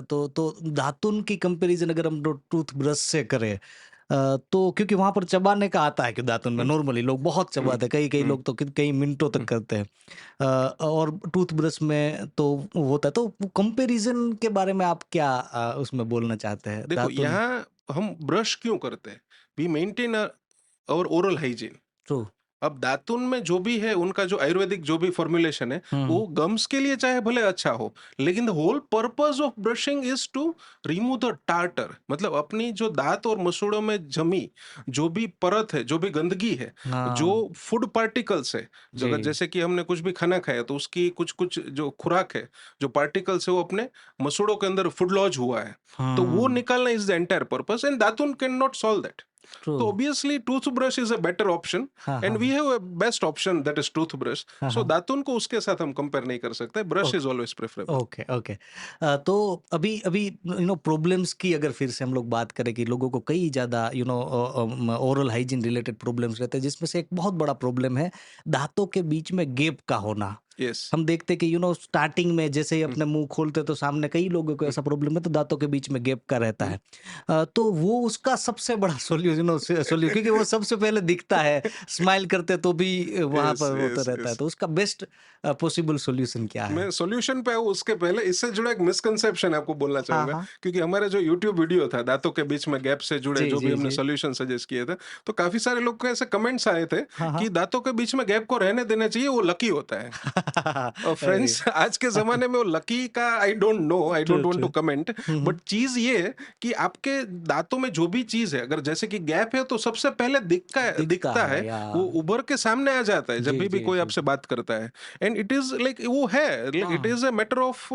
तो दातून की कंपैरिजन अगर हम टूथब्रश से करें, तो क्योंकि वहां पर चबाने का आता है कि दातून में हम्म, नॉर्मली लोग बहुत हम्म, चबाते हैं, कई कई हम्म, लोग तो कई मिनटों तक हम्म, करते हैं। और टूथब्रश में तो वो होता है, तो कंपैरिजन के बारे में आप क्या उसमें बोलना चाहते हैं देखो दातून? यहाँ हम ब्रश क्यों करते हैं, वी मेंटेन और ओरल हाइजीन। ट्रू। अब दातुन में जो भी है उनका जो आयुर्वेदिक जो भी फॉर्मुलेशन है हम्म। वो गम्स के लिए चाहे भले अच्छा हो, लेकिन the whole purpose of brushing is to remove the tartar, मतलब अपनी जो दांत और मसूड़ों में जमी जो भी परत है, जो भी गंदगी है, जो हाँ। फूड पार्टिकल्स है, जो जी। अगर जैसे कि हमने कुछ भी खाना खाया तो उसकी कुछ कुछ जो खुराक है, जो पार्टिकल्स है वो अपने मसूड़ों के अंदर फूड लॉज हुआ है, तो वो हम्म। निकालना is the entire purpose and दातुन can not solve that. True. So obviously toothbrush is a better option हाँ हाँ and we have a best option that is toothbrush. हाँ So हाँ। दातुन को उसके साथ हम कंपेयर नहीं कर सकते, brush is always preferable. Okay okay. तो अभी अभी प्रॉब्लम्स की अगर फिर से हम लोग बात करें कि लोगों को कई ज़्यादा ओरल हाइजीन रिलेटेड प्रॉब्लम्स रहते हैं, जिसमें से एक बहुत बड़ा प्रॉब्लम है दांतों के बीच में गैप का होना। यस। हम देखते हैं कि स्टार्टिंग में जैसे ही अपने मुंह खोलते तो सामने कई लोगों को ऐसा प्रॉब्लम है, तो दांतों के बीच में गैप का रहता है। तो वो उसका सबसे बड़ा सोल्यूशन सोल्यू क्योंकि वो सबसे पहले दिखता है, स्माइल करते तो भी वहां यस पर होता यस रहता है, यस। तो उसका बेस्ट पॉसिबल सोल्यूशन क्या है? मैं सॉल्यूशन पे आऊँ उसके पहले इससे जुड़ा एक मिसकंसेप्शन आपको बोलना हाँ चाहूंगा, हाँ। क्योंकि हमारा जो यूट्यूब वीडियो था दांतों के बीच में गैप से जुड़े जी जो भी जी हमने जी। सॉल्यूशन सजेस्ट किए थे, तो काफी सारे लोग के ऐसे कमेंट्स आए थे हाँ हाँ। कि दांतों के बीच में गैप को रहने देना चाहिए, वो लकी होता है। और अरे। फ्रेंड्स आज के जमाने में वो लकी का I don't know, I true don't want true. To comment, but चीज ये है कि आपके दांतों में जो भी चीज है, अगर जैसे कि गैप है तो सबसे पहले दिखता दिखता है है, या। वो उभर के सामने आ जाता है जब जी भी जी कोई जी आपसे जी। बात करता है। एंड इट इज लाइक वो है, इट हाँ। Is a matter of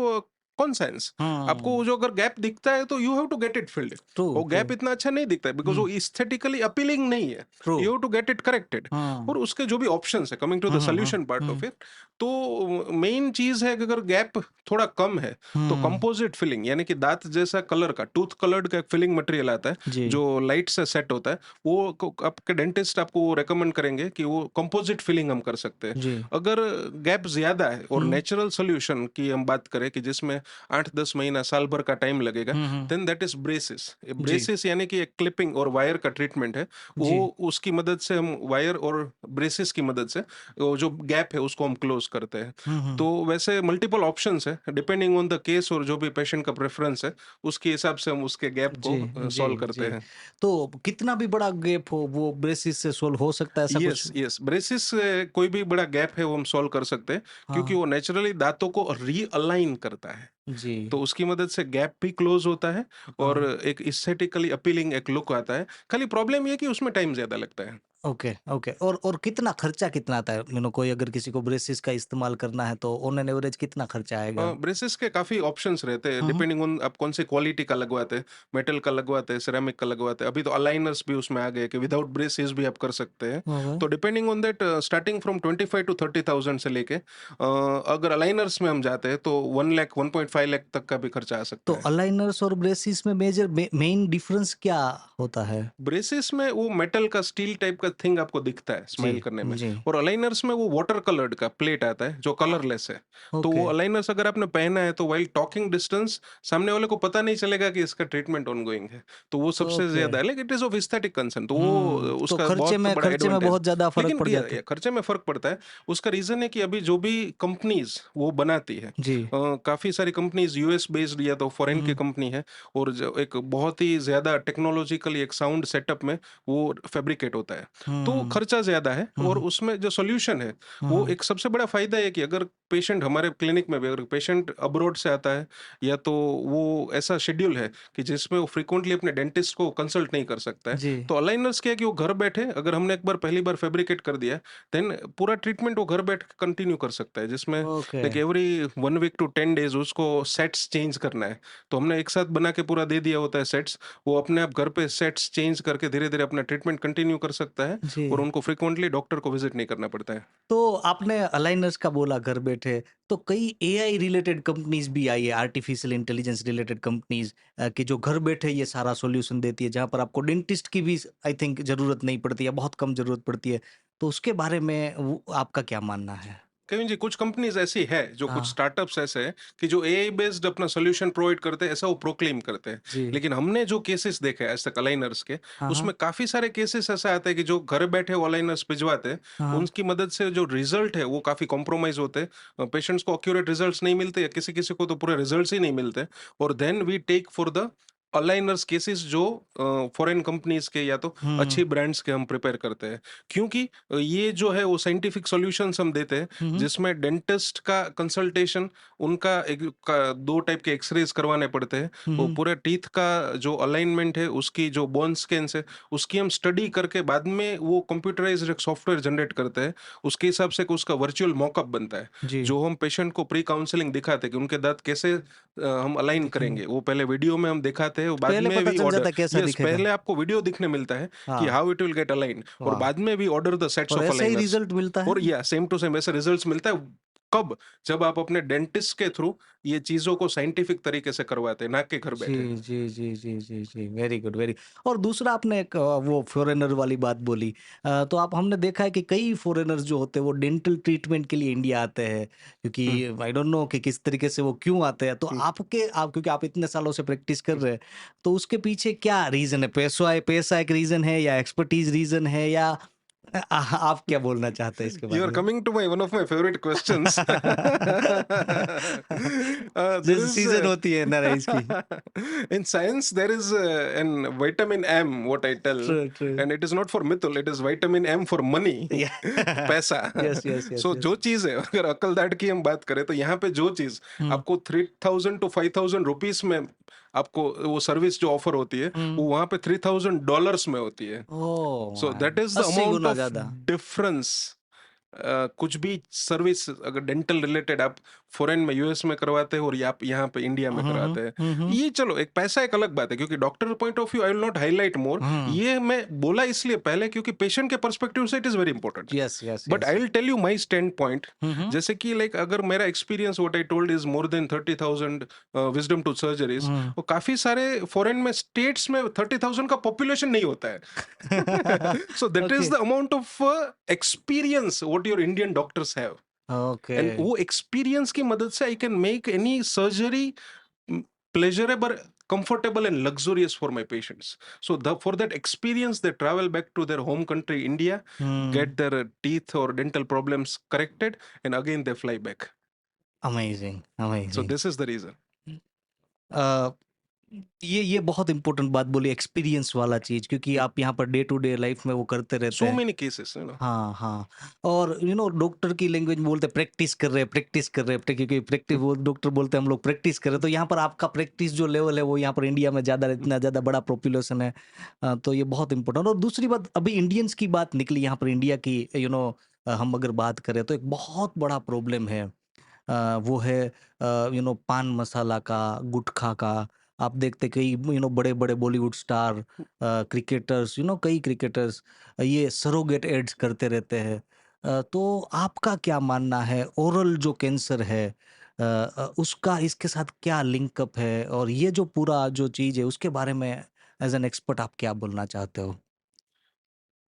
conscience. आपको हाँ। वो जो अगर गैप दिखता है तो you have to get it filled. True वो ट्रू। गैप इतना अच्छा नहीं दिखता है बिकॉज हम्म। वो एस्थेटिकली अपीलिंग नहीं है, true. You have to get it corrected. हाँ। और उसके जो भी ऑप्शंस है, coming to the solution part of hmm. It, तो मेन चीज है कि अगर गैप थोड़ा कम है तो हम्म। कंपोजिट फिलिंग, यानी कि दांत जैसा कलर का टूथ कलर्ड का एक फिलिंग मटेरियल आता है जी जो लाइट से सेट होता है, वो आपके डेंटिस्ट आपको रेकमेंड करेंगे कि वो कंपोजिट फिलिंग हम कर सकते हैं। जी। अगर गैप ज्यादा है और हम्म। नेचुरल सोल्यूशन की हम बात करें कि जिसमें 8-10 महीना साल भर का टाइम लगेगा, hmm. Then that is braces. जी ब्रेसिस यानी कि एक क्लिपिंग और वायर का ट्रीटमेंट है, वो जी। उसकी मदद से हम वायर और ब्रेसिस की मदद से वो जो गैप है उसको हम क्लोज करते हैं। हम्म। तो वैसे मल्टीपल ऑप्शंस है, डिपेंडिंग ऑन द केस और जो भी पेशेंट का प्रेफरेंस है उसके हिसाब से हम उसके गैप जी को जी सॉल्व करते जी। हैं। तो कितना भी बड़ा गैप हो वो ब्रेसिस से सोल्व हो सकता है, ऐसा कुछ? यस यस, ब्रेसिस से कोई भी बड़ा गैप है वो हम सॉल्व कर सकते हैं, क्योंकि हाँ। वो नेचुरली दांतों को रीअलाइन करता है। जी। तो उसकी मदद से गैप भी क्लोज होता है और हाँ। एक एस्थेटिकली अपीलिंग एक लुक आता है। खाली प्रॉब्लम ये है कि उसमें टाइम ज़्यादा लगता है। Okay, okay. और कितना खर्चा कितना आता है? कोई अगर किसी को ब्रेसेस का इस्तेमाल करना है तो ऑन एन एवरेज कितना खर्चा आएगा? ब्रेसेस के काफ़ी ऑप्शंस रहते हैं हुँ, हुँ। डिपेंडिंग ऑन आप कौन से क्वालिटी का लगवाते हैं, मेटल का लगवाते हैं, सिरेमिक का लगवाते हैं। अभी तो अलाइनर्स भी उसमें आ गए कि विदाउट ब्रेसेस भी आप कर सकते हैं। ओके। तो depending on that starting from 25 to 30,000 से लेके अगर अलाइनर्स में हम जाते हैं तो 1 लाख 1.5 लाख तक का भी खर्चा आ तो सकता है। अलाइनर्स और ब्रेसिस में मेन डिफरेंस क्या होता है? ब्रेसेस में वो मेटल का स्टील टाइप का थिंग आपको दिखता है जी, स्माइल करने में, जी। और अलाइनर्स में वो वाटर कलर्ड का प्लेट आता है जो कलरलेस है। तो वो ओके, अलाइनर्स अगर आपने पहना है तो वाइल टॉकिंग डिस्टेंस सामने वाले को पता नहीं चलेगा कि इसका ट्रीटमेंट ऑनगोइंग है। तो वो सबसे ओके। ज्यादा है, लेकिन it is of aesthetic concern, तो वो तो उसका बहुत बड़ा खर्चे में एडवांटेज। बहुत ज़्यादा फ़र्क लेकिन पड़ जाता है। खर्चे में फर्क पड़ता है। उसका रीजन है कि अभी जो भी कंपनीज वो बनाती है, जी। काफी सारी कंपनीज यूएस बेस्ड या तो फॉरेन की हुँ, कंपनी है, और जो एक बहुत ही ज्यादा टेक्नोलॉजिकली एक साउंड सेटअप में वो फैब्रिकेट होता है। तो हुँ, खर्चा ज़्यादा है, हुँ, और हुँ, उसमें जो सॉल्यूशन है, हुँ, वो हुँ। एक सबसे बड़ा फ़ायदा है कि अगर पेशेंट हमारे क्लिनिक में भी अगर पेशेंट अब्रॉड से आता है, या तो वो ऐसा शेड्यूल है कि जिसमें वो फ्रीक्वेंटली अपने डेंटिस्ट को कंसल्ट नहीं कर सकता है, जी। तो अलाइनर्स क्या है कि वो घर बैठे, अगर हमने एक बार पहली बार फैब्रिकेट कर दिया, देन पूरा ट्रीटमेंट वो घर बैठ के कंटिन्यू कर सकता है, जिसमें okay. Like every 1 week to 10 days उसको सेट्स चेंज करना है। तो हमने एक साथ बना के पूरा दे दिया होता है सेट्स, वो अपने आप घर पे सेट्स चेंज करके धीरे-धीरे अपना ट्रीटमेंट कंटिन्यू कर सकता है, और जी। उनको फ्रीक्वेंटली डॉक्टर को विज़िट नहीं करना पड़ता है। तो आपने अलाइनर्स का बोला घर बैठे, तो कई एआई रिलेटेड कंपनीज़ भी आई है, आर्टिफिशियल इंटेलिजेंस रिलेटेड कंपनीज़ कि जो घर बैठे ये सारा सॉल्यूशन देती है, जहाँ पर आपको डेंटिस्ट की भी आई थिंक ज़रूरत नहीं पड़ती है, बहुत कम ज़रूरत पड़ती है। तो उसके बारे में वो आपका क्या मानना है? केविन जी, कुछ कंपनीज़ ऐसी है, जो कुछ हाँ, स्टार्टअप्स ऐसे हैं कि जो एआई बेस्ड अपना सॉल्यूशन प्रोवाइड करते हैं, ऐसा वो प्रोक्लेम करते हैं। जी। लेकिन हमने जो केसेस देखे हैं आज तक अलाइनर्स के, हाँ, हाँ। उसमें काफ़ी सारे केसेस ऐसे आते हैं कि जो घर बैठे वो अलाइनर्स भिजवाते हैं, हाँ, हाँ। उनकी मदद से जो रिजल्ट है वो काफ़ी कॉम्प्रोमाइज़ होते हैं। पेशेंट्स को एक्यूरेट रिजल्ट्स नहीं मिलते, या किसी-किसी को तो पूरे रिजल्ट्स ही नहीं मिलते, और then we take for the aligners cases जो फॉरेन कंपनीज़ के या तो हुँ, अच्छी ब्रांड्स के हम प्रिपेयर करते हैं। क्योंकि ये जो है वो साइंटिफिक सॉल्यूशंस हम देते हैं, हुँ, हुँ, जिसमें डेंटिस्ट का कंसल्टेशन, उनका एक का 2 टाइप के एक्स-रेज़ करवाने पड़ते हैं। हुँ, वो हुँ। पूरे टीथ का जो अलाइनमेंट है, उसकी जो बोन स्कैन्स है, उसकी हम स्टडी करके बाद में वो कंप्यूटराइज़्ड एक सॉफ्टवेयर जनरेट करते हैं। उसके हिसाब से एक उसका वर्चुअल मॉकअप बनता है, जी, जो हम पेशेंट को प्री काउंसलिंग दिखाते हैं कि उनके दाँत कैसे हम अलाइन दिखेंगे। करेंगे। वो पहले वीडियो में हम दिखाते हैं, बाद पहले में पता वी चल ऑर्डर। जाता है कैसा यस, दिखेगा। पहले आपको वीडियो दिखने मिलता है कि हाँ, how it will get aligned, और वाह! बाद में वी ऑर्डर द सेट्स और ऑफ ऐसा ही अलाइनर्स। रिज़ल्ट मिलता है? और या सेम टू सेम ऐसा रिजल्ट्स मिलता है। कब? जब आप अपने डेंटिस्ट के थ्रू ये चीज़ों को साइंटिफिक तरीके से करवाते हैं, ना कि घर बैठे। जी, जी, जी, जी, जी, जी। Very good, very. और दूसरा आपने एक वो फ़ॉरेनर वाली बात बोली। तो आप हमने देखा है कि कई फ़ॉरेनर्स जो होते हैं वो डेंटल ट्रीटमेंट के लिए इंडिया आते हैं, क्योंकि हुँ, आई डोंट नो कि किस तरीके से वो क्यों आते हैं। तो हुँ, आप क्योंकि आप इतने सालों से प्रैक्टिस कर हुँ। रहे हैं, तो उसके पीछे क्या रीज़न है? पैसा एक रीज़न है या एक्सपर्टीज़ रीज़न है या आप क्या बोलना चाहते हैं इसके You बारे are में? coming to my one of my favorite questions. There जैसे is सीज़न होती है ना राइस की। in science there is an vitamin M, what I tell, true, true. and it is not for mythal, it is vitamin M for money. या पैसा। Yes, yes, yes, so yes. जो चीज़ है, अगर अकलदाट की हम बात करें, तो यहाँ पे जो चीज़ हुँ, आपको 3000 टू 5000 रुपीस में आपको वो सर्विस जो ऑफर होती है, वो हुँ। वहाँ पे $3000 में होती है। Oh so my! That is the 80 amount गुना ऑफ ज़्यादा। डिफरेंस। कुछ भी सर्विस अगर डेंटल रिलेटेड आप फॉरेन में यूएस में करवाते हैं, और या आप यहाँ पे इंडिया में हुँ, हुँ, कराते हैं, हुँ, हुँ, ये चलो एक पैसा एक अलग बात है, क्योंकि doctor point of view I will not highlight more. Hmm. ये मैं बोला इसलिए पहले क्योंकि पेशेंट के पर्सपेक्टिव से it is very important. Yes, yes, but yes. I will tell you my stand point. Hmm, hmm, जैसे कि लाइक अगर मेरा experience what I told is more than 30,000 wisdom tooth surgeries, hmm. और काफी सारे foreign में states में 30,000 का पॉपुलेशन नहीं होता है। So that okay, is the amount of experience what your Indian doctors have, okay. And वो एक्सपीरियंस की मदद से I can make any surgery pleasurable, comfortable and luxurious for my patients. So for that experience they travel back to their home country India, hmm, get their teeth or dental problems corrected, and again they fly back. Amazing, So amazing. this is the reason. अ ये बहुत important बात बोली, experience वाला चीज़, क्योंकि आप यहाँ per day to day life में वो करते रहते सो हैं। Many cases you know. हाँ, हाँ। और डॉक्टर की लैंग्वेज में बोलते हैं प्रैक्टिस कर रहे हैं, प्रैक्टिस कर रहे हैं, क्योंकि प्रैक्टिस वो डॉक्टर बोलते हैं हम लोग प्रैक्टिस कर रहे हैं, तो यहाँ पर आपका प्रैक्टिस जो लेवल है वो यहाँ पर इंडिया में ज़्यादा, इतना ज़्यादा बड़ा पॉपुलेशन है। तो ये बहुत इम्पोर्टेंट। और दूसरी बात, अभी इंडियंस की बात निकली यहाँ पर, इंडिया की हम अगर बात करें तो एक बहुत बड़ा प्रॉब्लम है। वो है पान मसाला का, गुटखा का। आप देखते कई बड़े-बड़े बॉलीवुड स्टार, क्रिकेटर्स, कई क्रिकेटर्स ये सरोगेट एड्स करते रहते हैं। तो आपका क्या मानना है, ओरल जो कैंसर है उसका इसके साथ क्या लिंकअप है? और ये जो पूरा जो चीज़ है उसके बारे में एज़ एन एक्सपर्ट आप क्या बोलना चाहते हो?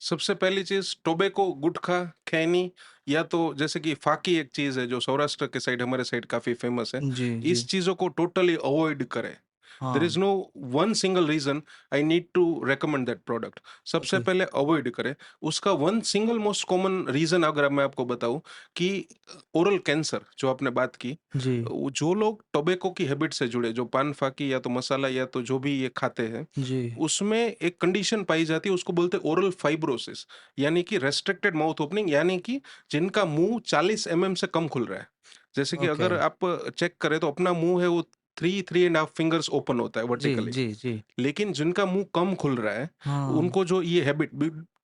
सबसे पहली चीज टोबैको, गुटखा, खैनी, या तो जैसे कि फाकी एक चीज है जो सौराष्ट्र के साइड, हमारे साइड काफी फेमस है। जी, जी। इस चीजों को टोटली अवॉइड करें। देर हाँ, is no one single reason I need to recommend that product. सबसे ओके। पहले अवॉइड करें। उसका one single most common reason अगर मैं आपको बताऊं कि ओरल कैंसर जो आपने बात की, जी, जो लोग टोबैको की हैबिट से जुड़े, जो पान फाकी या तो मसाला या तो जो भी ये खाते हैं, जी। उसमें एक कंडीशन पाई जाती है, उसको बोलते हैं ओरल फाइब्रोसिस, यानी कि रेस्ट्रिक्टेड माउथ ओपनिंग, यानी कि जिनका मुंह 40 से कम खुल रहा है। जैसे कि ओके। अगर आप चेक करें तो अपना मुंह है वो 3.5 फिंगर्स ओपन होता है जी, वर्टिकली। जी, जी। लेकिन जिनका मुंह कम खुल रहा है, हाँ। उनको जो ये हैबिट,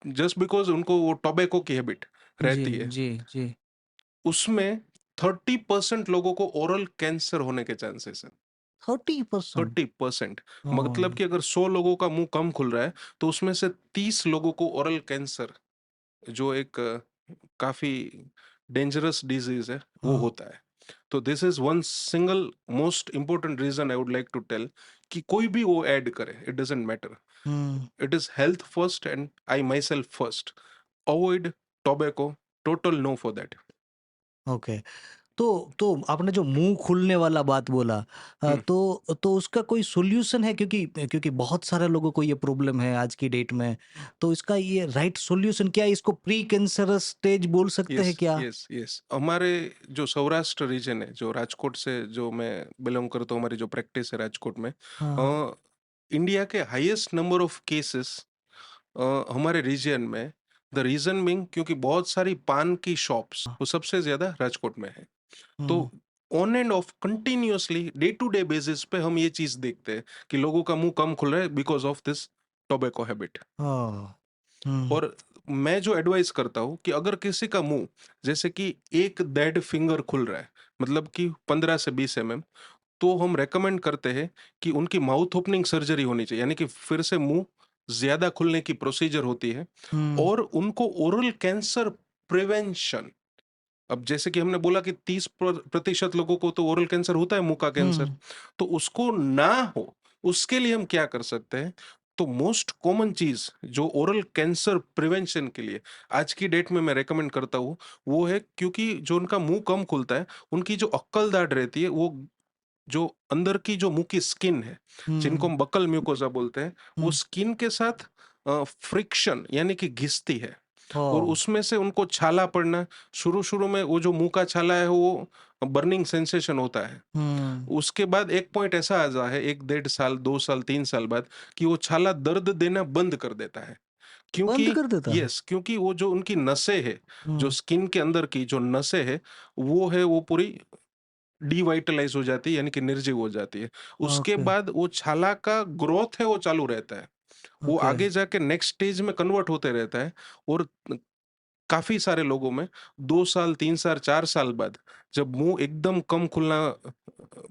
जस्ट बिकॉज उनको वो टोबैको की हैबिट जी, रहती है, जी, जी। उसमें 30% लोगों को ओरल कैंसर होने के चांसेस है। 30%? 30%। मतलब हाँ। कि अगर 100 लोगों का मुंह कम खुल रहा है तो उसमें से 30 लोगों को ओरल कैंसर, जो एक काफी डेंजरस डिजीज है, वो हाँ। होता है। तो this is one single most important reason I would like to tell, कि कोई भी वो ऐड करे, it doesn't matter, hmm. It is health first and I myself first. Avoid tobacco, total no for that. Okay. तो तो आपने जो मुँह खुलने वाला बात बोला, तो उसका कोई सॉल्यूशन है? क्योंकि क्योंकि बहुत सारे लोगों को ये प्रॉब्लम है आज की डेट में। तो इसका ये राइट सॉल्यूशन क्या है? इसको प्री कैंसरस स्टेज बोल सकते यस, हैं क्या? Yes, yes. हमारे जो सौराष्ट्र रीजन है, जो राजकोट से जो मैं बिलोंग करता हूँ, हमारी जो प्रैक्टिस है राजकोट में, हाँ। इंडिया के हाईएस्ट नंबर ऑफ केसेस हमारे रीजन में। द रीजन बिंग, क्योंकि बहुत सारी पान की शॉप्स वो सबसे ज्यादा राजकोट में है। तो hmm. On and off continuously day to day basis पे हम ये चीज देखते हैं कि लोगों का मुंह कम खुल रहा है because of this tobacco habit. Oh! Hmm. और मैं जो एडवाइस करता हूँ कि अगर किसी का मुंह, जैसे कि एक डेड फिंगर खुल रहा है, मतलब कि 15 से 20 तो हम रेकमेंड करते हैं कि उनकी माउथ ओपनिंग सर्जरी होनी चाहिए, यानी कि फिर से मुंह ज्यादा खुलने की प्रोसीजर होती है। हुँ। और उनको ओरल कैंसर प्रिवेंशन, अब जैसे कि हमने बोला कि 30% लोगों को तो ओरल कैंसर होता है, मुंह का कैंसर, हुँ। तो उसको ना हो, उसके लिए हम क्या कर सकते हैं? तो मोस्ट कॉमन चीज जो ओरल कैंसर प्रिवेंशन के लिए आज की डेट में मैं रेकमेंड करता हूँ, वो है, क्योंकि जो उनका मुंह कम खुलता है, उनकी जो अक्कल दाढ़ रहती है, वो जो अंदर की जो मुंह की स्किन है, जिनको हुँ। हम बकल म्यूकोसा बोलते हैं, वो हुँ। स्किन के साथ फ्रिक्शन यानी कि घिसती है। और ओह! उसमें से उनको छाला पड़ना, शुरू शुरू में वो जो मुंह का छाला है वो बर्निंग सेंसेशन होता है। हुँ। उसके बाद एक पॉइंट ऐसा आ जाता है, 1 डेढ़ साल 2 साल 3 साल बाद, कि वो छाला दर्द देना बंद कर देता है। बंद क्योंकि कर देता है? यस, क्योंकि वो जो उनकी नसें है, जो हुँ। स्किन के अंदर की जो नसें है, वो है वो पूरी डिवाइटलाइज हो जाती है, यानी कि निर्जीव हो जाती है। उसके ओके, बाद वो छाला का ग्रोथ है वो चालू रहता है, वो ओके। आगे जाके नेक्स्ट स्टेज में कन्वर्ट होते रहता है। और काफ़ी सारे लोगों में 2 साल, 3 साल, 4 साल बाद जब मुँह एकदम कम खुलना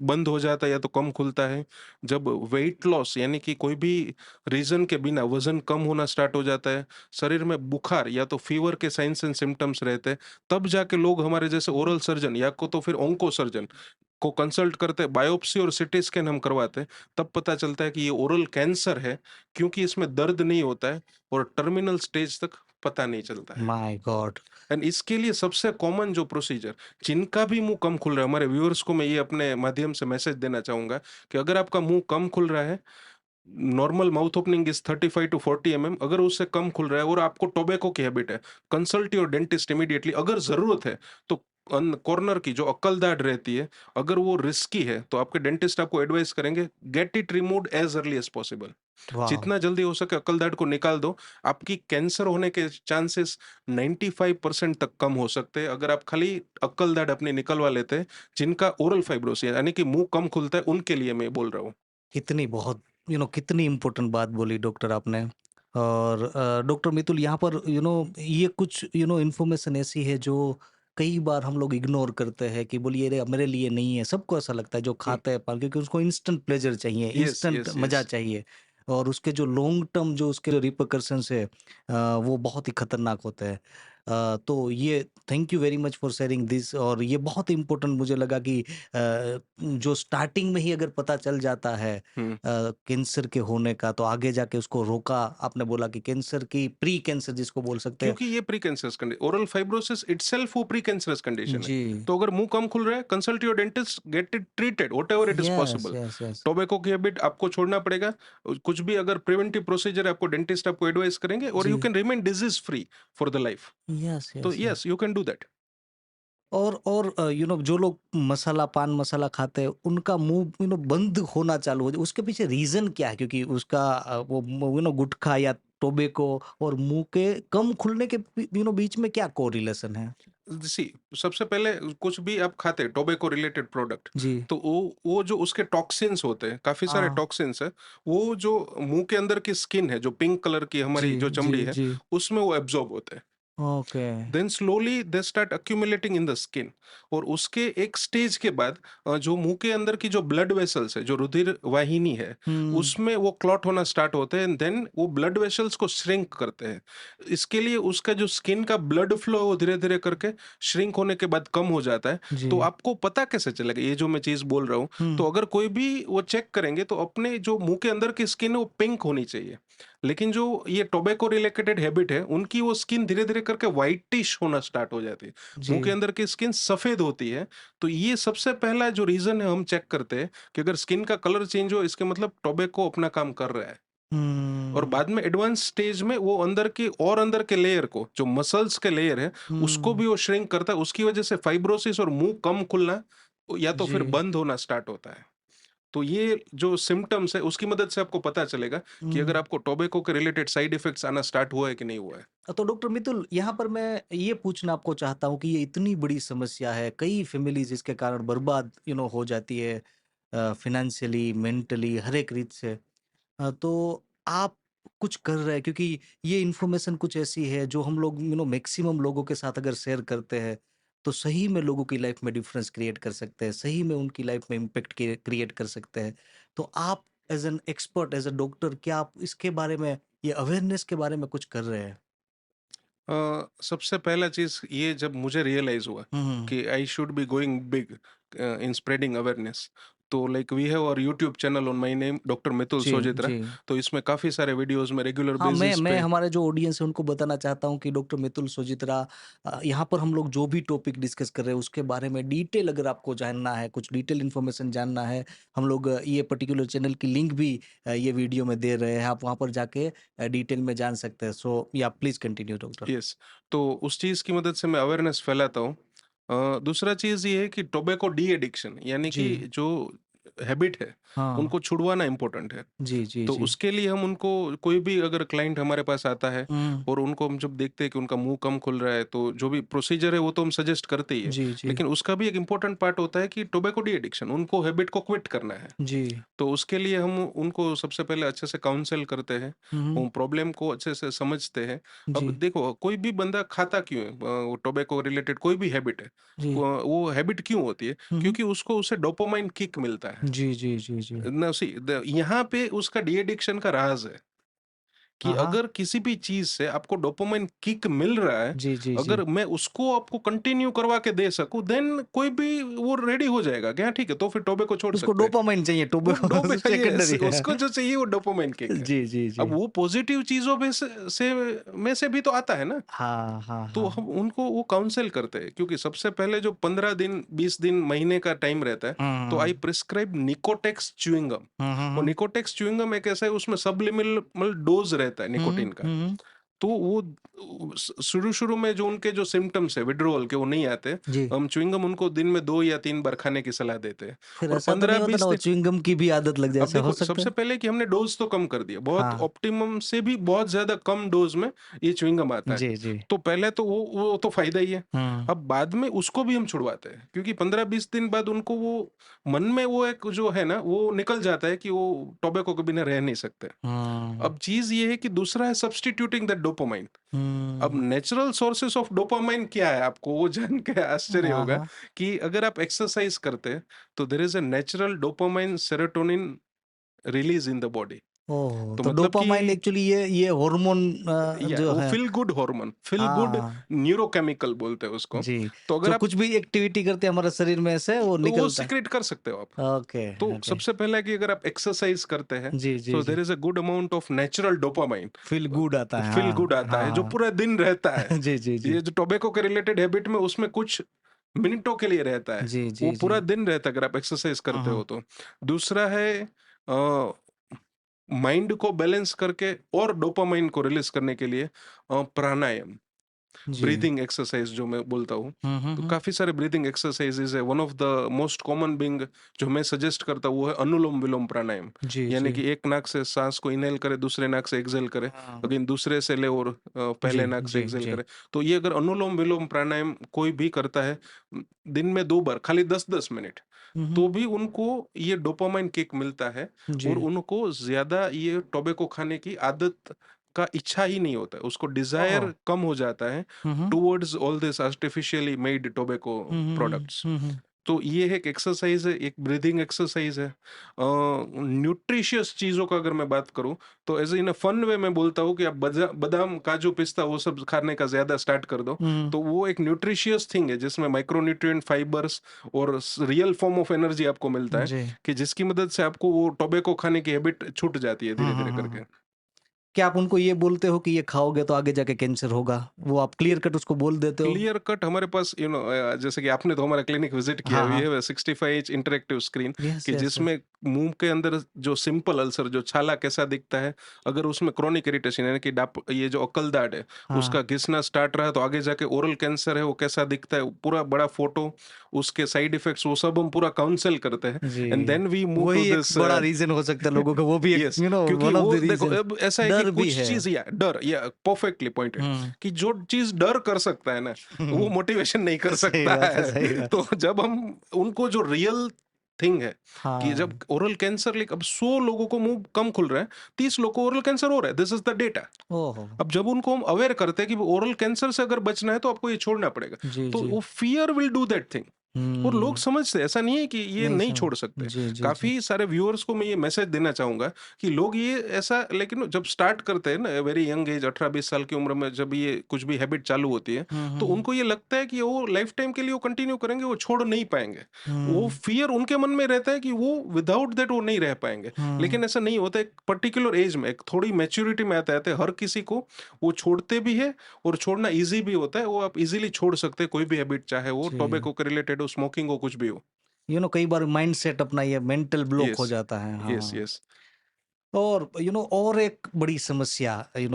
बंद हो जाता है या तो कम खुलता है, जब वेट लॉस यानी कि कोई भी रीज़न के बिना वज़न कम होना स्टार्ट हो जाता है, शरीर में बुखार या तो फ़ीवर के साइन्स एंड सिम्पटम्स रहते हैं, तब जाके लोग हमारे जैसे ओरल सर्जन या को तो फिर ऑन्को सर्जन को कंसल्ट करते हैं, बायोप्सी और सीटी स्कैन हम करवाते हैं, तब पता चलता है कि ये ओरल कैंसर है, क्योंकि इसमें दर्द नहीं होता है और टर्मिनल स्टेज तक पता नहीं चलता है। My God! एंड इसके लिए सबसे कॉमन जो प्रोसीजर, जिनका भी मुंह कम खुल रहा है, हमारे व्यूअर्स को मैं ये अपने माध्यम से मैसेज देना चाहूंगा कि अगर आपका मुंह कम खुल रहा है, normal mouth opening is 35 to 40 अगर उससे कम खुल रहा है और आपको टोबैको की हैबिट है, कंसल्ट योर डेंटिस्ट इमीडिएटली। अगर जरूरत है तो कॉर्नर की जो अक्कलदाढ़ रहती है, अगर वो रिस्की है तो आपके डेंटिस्ट आपको एडवाइस करेंगे get it removed as early as possible. वाह! जितना जल्दी हो सके अक्कलदाढ़ को निकाल दो। आपकी कैंसर होने के चांसेस 95% तक कम हो सकते हैं अगर आप खाली अक्कलदाढ़ अपनी निकलवा लेते हैं, जिनका ओरल फाइब्रोसिस यानी कि मुंह कम खुलता है उनके लिए मैं बोल रहा हूँ। कितनी बहुत कितनी इम्पोर्टेंट बात बोली डॉक्टर आपने। और डॉक्टर मितुल, यहाँ पर ये कुछ इन्फॉर्मेशन ऐसी है जो कई बार हम लोग इग्नोर करते हैं कि बोलिए रे मेरे लिए नहीं है। सबको ऐसा लगता है जो खाते हैं पान, क्योंकि उसको इंस्टेंट प्लेजर चाहिए, यस, इंस्टेंट यस, मज़ा यस। चाहिए। और उसके जो लॉन्ग टर्म जो उसके रिpercussions है वो बहुत ही खतरनाक होते हैं। तो ये thank you very much for sharing this. और ये बहुत इम्पोर्टेंट मुझे लगा कि जो स्टार्टिंग में ही अगर पता चल जाता है हम्म। कैंसर के होने का, तो आगे जाके उसको रोका। आपने बोला कि कैंसर की प्री कैंसर जिसको बोल सकते हैं। क्योंकि ये pre cancerous condition, oral fibrosis itself वो प्री कैंसरस कंडीशन है। जी। तो अगर मुंह कम खुल रहा है, consult your dentist, get it treated whatever it is yes, possible. Yes, yes. Tobacco की हैबिट आपको छोड़ना पड़ेगा। कुछ भी अगर प्रिवेंटिव प्रोसीजर है आपको डेंटिस्ट आपको एडवाइस करेंगे, और जी। You can remain disease free for the life. Yes, तो yes, yes. Yes, you can do that. और जो लोग मसाला पान मसाला खाते हैं, उनका मुंह बंद होना चालू हो जाए, उसके पीछे रीजन क्या है? क्योंकि उसका वो गुटखा या टोबैको और मुंह के कम खुलने के बीच में क्या कोरिलेशन है? सी, सबसे पहले कुछ भी आप खाते हैं टोबैको रिलेटेड प्रोडक्ट, जी। तो वो जो उसके टॉक्सिन्स होते हैं, काफी सारे हाँ। टॉक्सिन्स है, वो जो मुंह के अंदर की स्किन है, जो पिंक कलर की जी, हमारी जो जी, चमड़ी है, जी। उसमें वो एब्जॉर्ब होते हैं। Okay. Then slowly they start accumulating in the skin. और उसके एक स्टेज के बाद जो मुंह के अंदर की जो ब्लड वेसल्स है, जो रुधिर वाहिनी है, हुँ। उसमें वो क्लॉट होना स्टार्ट होते हैं। देन वो ब्लड वेसल्स को श्रिंक करते हैं। इसके लिए उसका जो स्किन का ब्लड फ्लो है वो धीरे धीरे करके श्रिंक होने के बाद कम हो जाता है। जी। तो आपको पता कैसे चलेगा ये जो मैं चीज बोल रहा हूँ? हुँ। तो अगर कोई भी वो चेक करेंगे तो अपने जो मुंह के अंदर की स्किन है वो पिंक होनी चाहिए। लेकिन जो ये टोबैको रिलेटेड हैबिट है, उनकी वो स्किन धीरे धीरे करके व्हाइटिश होना स्टार्ट हो जाती है। जी। मुंह के अंदर की स्किन सफेद होती है। तो ये सबसे पहला जो रीजन है हम चेक करते हैं कि अगर स्किन का कलर चेंज हो, इसके मतलब टोबैको अपना काम कर रहा है। और हुँ। बाद में एडवांस स्टेज में वो अंदर के लेयर को, जो मसल्स के लेयर है, उसको हुँ। भी वो श्रिंक करता है। उसकी वजह से फाइब्रोसिस और मुंह कम खुलना या तो जी। फिर बंद होना स्टार्ट होता है। तो ये जो सिम्टम्स है उसकी मदद से आपको पता चलेगा कि अगर हुँ। आपको टोबैको के रिलेटेड साइड इफेक्ट्स आना स्टार्ट हुआ है कि नहीं हुआ है। तो डॉक्टर मितुल, यहाँ पर मैं ये पूछना आपको चाहता हूँ कि ये इतनी बड़ी समस्या है, कई फैमिलीज़ इसके कारण बर्बाद हो जाती है, फाइनेंशियली, मेंटली, हर एक रीत से। तो आप कुछ कर रहे हैं, क्योंकि ये इन्फॉर्मेशन कुछ ऐसी है जो हम लोग मैक्सिमम लोगों के साथ अगर शेयर करते हैं, तो सही में लोगों की लाइफ में डिफरेंस क्रिएट कर सकते हैं, सही में उनकी लाइफ में इम्पैक्ट क्रिएट कर सकते हैं। तो आप as an expert, as a doctor, क्या आप इसके बारे में, ये अवेयरनेस के बारे में कुछ कर रहे हैं? सबसे पहला चीज ये, जब मुझे रियलाइज हुआ हुँ। कि I should be going big in spreading awareness, तो लाइक वी हैव और YouTube channel on my name doctor Mitul ji, Sojitra. जी। तो इसमें काफी सारे वीडियोस में रेगुलर हाँ, मैं बेसिस मैं पे। हमारे जो ऑडियंस है उनको बताना चाहता हूँ कि डॉक्टर मितुल सोजित्रा, यहाँ पर हम लोग जो भी टॉपिक डिस्कस कर रहे हैं उसके बारे में डिटेल अगर आपको जानना है, कुछ डिटेल इन्फॉर्मेशन जानना है, हम लोग ये पर्टिकुलर चैनल की लिंक भी ये वीडियो में दे रहे हैं। आप वहाँ पर जाके डिटेल में जान सकते हैं। सो या प्लीज़ कंटिन्यू डॉक्टर। यस। तो उस चीज की मदद से मैं अवेयरनेस फैलाता हूँ। दूसरा चीज ये है कि टोबैको डी एडिक्शन यानी जी। कि जो हैबिट है, हाँ। उनको छुड़वाना इंपॉर्टेंट है। जी, जी, तो जी। उसके लिए हम उनको, कोई भी अगर क्लाइंट हमारे पास आता है हुँ। और उनको हम जब देखते हैं कि उनका मुंह कम खुल रहा है, तो जो भी प्रोसीजर है वो तो हम सजेस्ट करते ही है। जी, जी। लेकिन उसका भी एक इम्पोर्टेंट पार्ट होता है कि टोबैको डी एडिक्शन, उनको हैबिट को क्विट करना है। जी। तो उसके लिए हम उनको सबसे पहले अच्छे से काउंसल करते हैं, हुँ, हुँ। उन प्रॉब्लम को अच्छे से समझते हैं। अब जी, देखो, कोई भी बंदा खाता क्यों है, वो टोबैको रिलेटेड कोई भी हैबिट है, जी। वो हैबिट क्यों होती है? हुँ, हुँ। क्योंकि उसको उसे डोपामाइन किक मिलता है जी, जी, जी, जी। ना। यहाँ पे उसका डी एडिक्शन का राज है कि हाँ, हाँ। अगर किसी भी चीज से आपको डोपामाइन किक मिल रहा है, जी, जी, जी। अगर मैं उसको आपको कंटिन्यू करवा के दे सकूं, देन कोई भी वो रेडी हो जाएगा क्या, ठीक है, तो फिर टोबे को छोड़ उसको सकते हैं। डोपामाइन चाहिए, वो डोबे, टोबैको यस, सेकेंडरी है। उसको जो चाहिए वो डोपामाइन किक है। जी, जी, अब जी। वो पॉजिटिव चीजों में से भी तो आता है ना। हाँ, हाँ, तो हाँ। हम उनको वो काउंसल करते हैं, क्योंकि सबसे पहले जो 15 दिन, 20 दिन, महीने का टाइम रहता है, तो आई हुँ, प्रिस्क्राइब निकोटेक्स च्युइंगम। हुँ, हुँ, और हुँ। निकोटेक्स च्युइंगम एक ऐसा है, उसमें सबलिमिनल डोज रहता है हुँ, निकोटिन का। हुँ, हुँ। तो वो शुरू शुरू में जो उनके जो सिम्टम्स है विड्रोवल के वो नहीं आते, जी। हम च्युइंगम उनको दिन में 2 या 3 बार खाने की सलाह देते हैं। फिर और ऐसा तो नहीं होता ना 15-20 वो दिन, च्युइंग गम की भी आदत लग जाए, अब ऐसा हो देखो सकता सबसे है? पहले कि हमने डोज तो कम कर दिया, बहुत हाँ। ऑप्टिमम से भी बहुत ज़्यादा कम डोज में ये च्युइंगम आता है। जी, जी। तो पहले तो वो तो फ़ायदा ही है। हुँ। अब बाद में उसको भी हम छुड़वाते हैं, क्योंकि 15-20 दिन बाद उनको वो मन में वो एक जो है ना, वो निकल जाता है कि वो टोबैको के बिना रह नहीं सकते। हुँ। अब चीज़ ये है कि दूसरा है सब्स्टिट्यूटिंग दैट डोपामाइन। अब हुँ। नेचुरल सोर्सेस ऑफ डोपामाइन क्या है, आपको वो जान के आश्चर्य हाँ, होगा हाँ। कि अगर आप एक्सरसाइज करते हैं तो there is a natural dopamine serotonin release in the body. Oh! तो तो मतलब कि डोपामाइन एक्चुअली ये हार्मोन या जो वो है। Feel good hormone, feel good हाँ, न्यूरोकेमिकल बोलते हैं उसको। जी। तो अगर जो आप कुछ भी एक्टिविटी करते हैं हमारे शरीर में से वो वो निकलता है। सीक्रेट कर सकते हो आप। ओके, तो ओके। सबसे पहला है कि अगर आप एक्सरसाइज करते हैं जी, जी, तो जी। There is a good amount of natural dopamine, feel good आता है। फील गुड हाँ, आता है जो हाँ। पूरा दिन रहता है। जी, जी, जी। ये जो टोबैको के रिलेटेड हैबिट में उसमें कुछ मिनटों के लिए रहता है, जी, वो जी, जी। पूरा दिन रहता है अगर आप एक्सरसाइज हुँ, करते हुँ। हो तो। दूसरा है माइंड को बैलेंस करके और डोपामाइन को रिलीज करने के लिए प्राणायाम, जी। ब्रीदिंग एक्सरसाइज जो मैं बोलता हूँ। हुँ, हुँ, तो हुँ। काफ़ी सारे ब्रीदिंग एक्सरसाइजेज है। One of the most common being जो मैं सजेस्ट करता हूँ वो है अनुलोम विलोम प्राणायाम। जी, यानी जी। कि एक नाक से सांस को इनहेल करे, दूसरे नाक से एक्सहेल करे, हाँ। अगेन दूसरे से ले और जी, पहले नाक से जी, एक्सहेल जी। करे। तो ये अगर अनुलोम विलोम प्राणायाम कोई भी करता है दिन में 2 बार खाली 10-10 मिनट, हुँ, हुँ। तो भी उनको ये डोपामाइन किक मिलता है और जी। उनको ज़्यादा ये टोबैको खाने की आदत का इच्छा ही नहीं होता है। उसको ओह! डिज़ायर कम हो जाता है hmm, hmm. Towards all this artificially made tobacco hmm, hmm, hmm. Products. Hmm, hmm. तो ये एक एक्सरसाइज है, एक ब्रीदिंग एक्सरसाइज है। न्यूट्रिशियस चीज़ों का अगर मैं बात करूँ तो as in a fun way मैं बोलता हूँ कि आप बादाम, काजू, पिस्ता वो सब खाने का ज़्यादा स्टार्ट कर दो। हुँ। तो वो एक न्यूट्रिशियस थिंग है जिसमें माइक्रोन्यूट्रिएंट, फाइबर्स और रियल फॉर्म ऑफ एनर्जी आपको मिलता है, जी। कि जिसकी मदद से आपको वो टोबैको खाने की हैबिट छूट जाती है हुँ, हुँ, धीरे-धीरे हुँ, हुँ। करके। क्या आप उनको ये बोलते हो कि ये खाओगे तो आगे जाके कैंसर होगा? वो आप क्लियर कट उसको बोल देते हो? क्लियर कट हमारे पास जैसे कि आपने तो हमारा क्लिनिक विजिट किया, हाँ, वी हाँ। Have a 65 inch interactive screen, yes, कि यस, यस। जिसमें मुंह के अंदर जो सिंपल अल्सर जो छाला कैसा दिखता है, अगर उसमें क्रोनिक इरिटेशन यानी कि ये जो अकलदाढ़ है हाँ। उसका घिसना स्टार्ट रहा तो आगे जाके ओरल कैंसर है वो कैसा दिखता है, पूरा बड़ा फोटो, उसके साइड इफेक्ट्स वो सब हम पूरा काउंसल करते हैं। एंड जी। देन वी मूव टू वही एक दिस बड़ा रीज़न हो सकता है लोगों का, वो भी एक यस क्योंकि वन ऑफ वो द देखो रीज़न। अब ऐसा है कि डर भी कुछ है। चीज या डर या परफेक्टली पॉइंटेड, हुँ। कि जो चीज डर कर सकता है ना वो हुँ। मोटिवेशन नहीं कर सही सकता बात है, है। सही बात। तो जब हम उनको जो रियल थिंग है कि जब हाँ। ओरल कैंसर, लाइक अब 100 लोगों को मुंह कम खुल रहा है, 30 लोगों को ओरल कैंसर हो रहा है, दिस इज द डेटा। ओहो! अब जब उनको हम अवेयर करते हैं कि ओरल कैंसर से अगर बचना है तो आपको ये छोड़ना पड़ेगा, जी, तो जी। वो fear will do that thing. और लोग हुँ। समझते हैं, ऐसा नहीं है कि ये नहीं नहीं समझ। छोड़ सकते। जी, जी, जी। काफ़ी सारे व्यूअर्स को मैं ये मैसेज देना चाहूँगा कि लोग ये ऐसा, लेकिन जब स्टार्ट करते हैं ना वेरी यंग एज 18-20 साल की उम्र में जब ये कुछ भी हैबिट चालू होती है, हुँ, हुँ, तो हुँ। उनको ये लगता है कि वो लाइफ टाइम के लिए वो कंटिन्यू करेंगे, वो छोड़ नहीं पाएँगे। वो हुँ। फ़ियर उनके मन में रहता है कि वो विदाउट दैट वो नहीं रह पाएँगे। हुँ। लेकिन ऐसा नहीं होता, एक पर्टिकुलर एज में, एक थोड़ी मैच्योरिटी में आते-आते हर किसी को वो छोड़ते भी है और छोड़ना ईज़ी भी होता है। वो आप ईज़िली छोड़ सकते हैं कोई भी हैबिट, चाहे वो जी। टोबैको के रिलेटेड हो, स्मोकिंग हो, कुछ भी हो। कई बार माइंडसेट अपना ये मेंटल ब्लॉक हो यस, जाता है। यस, हाँ। यस, और और एक बड़ी समस्या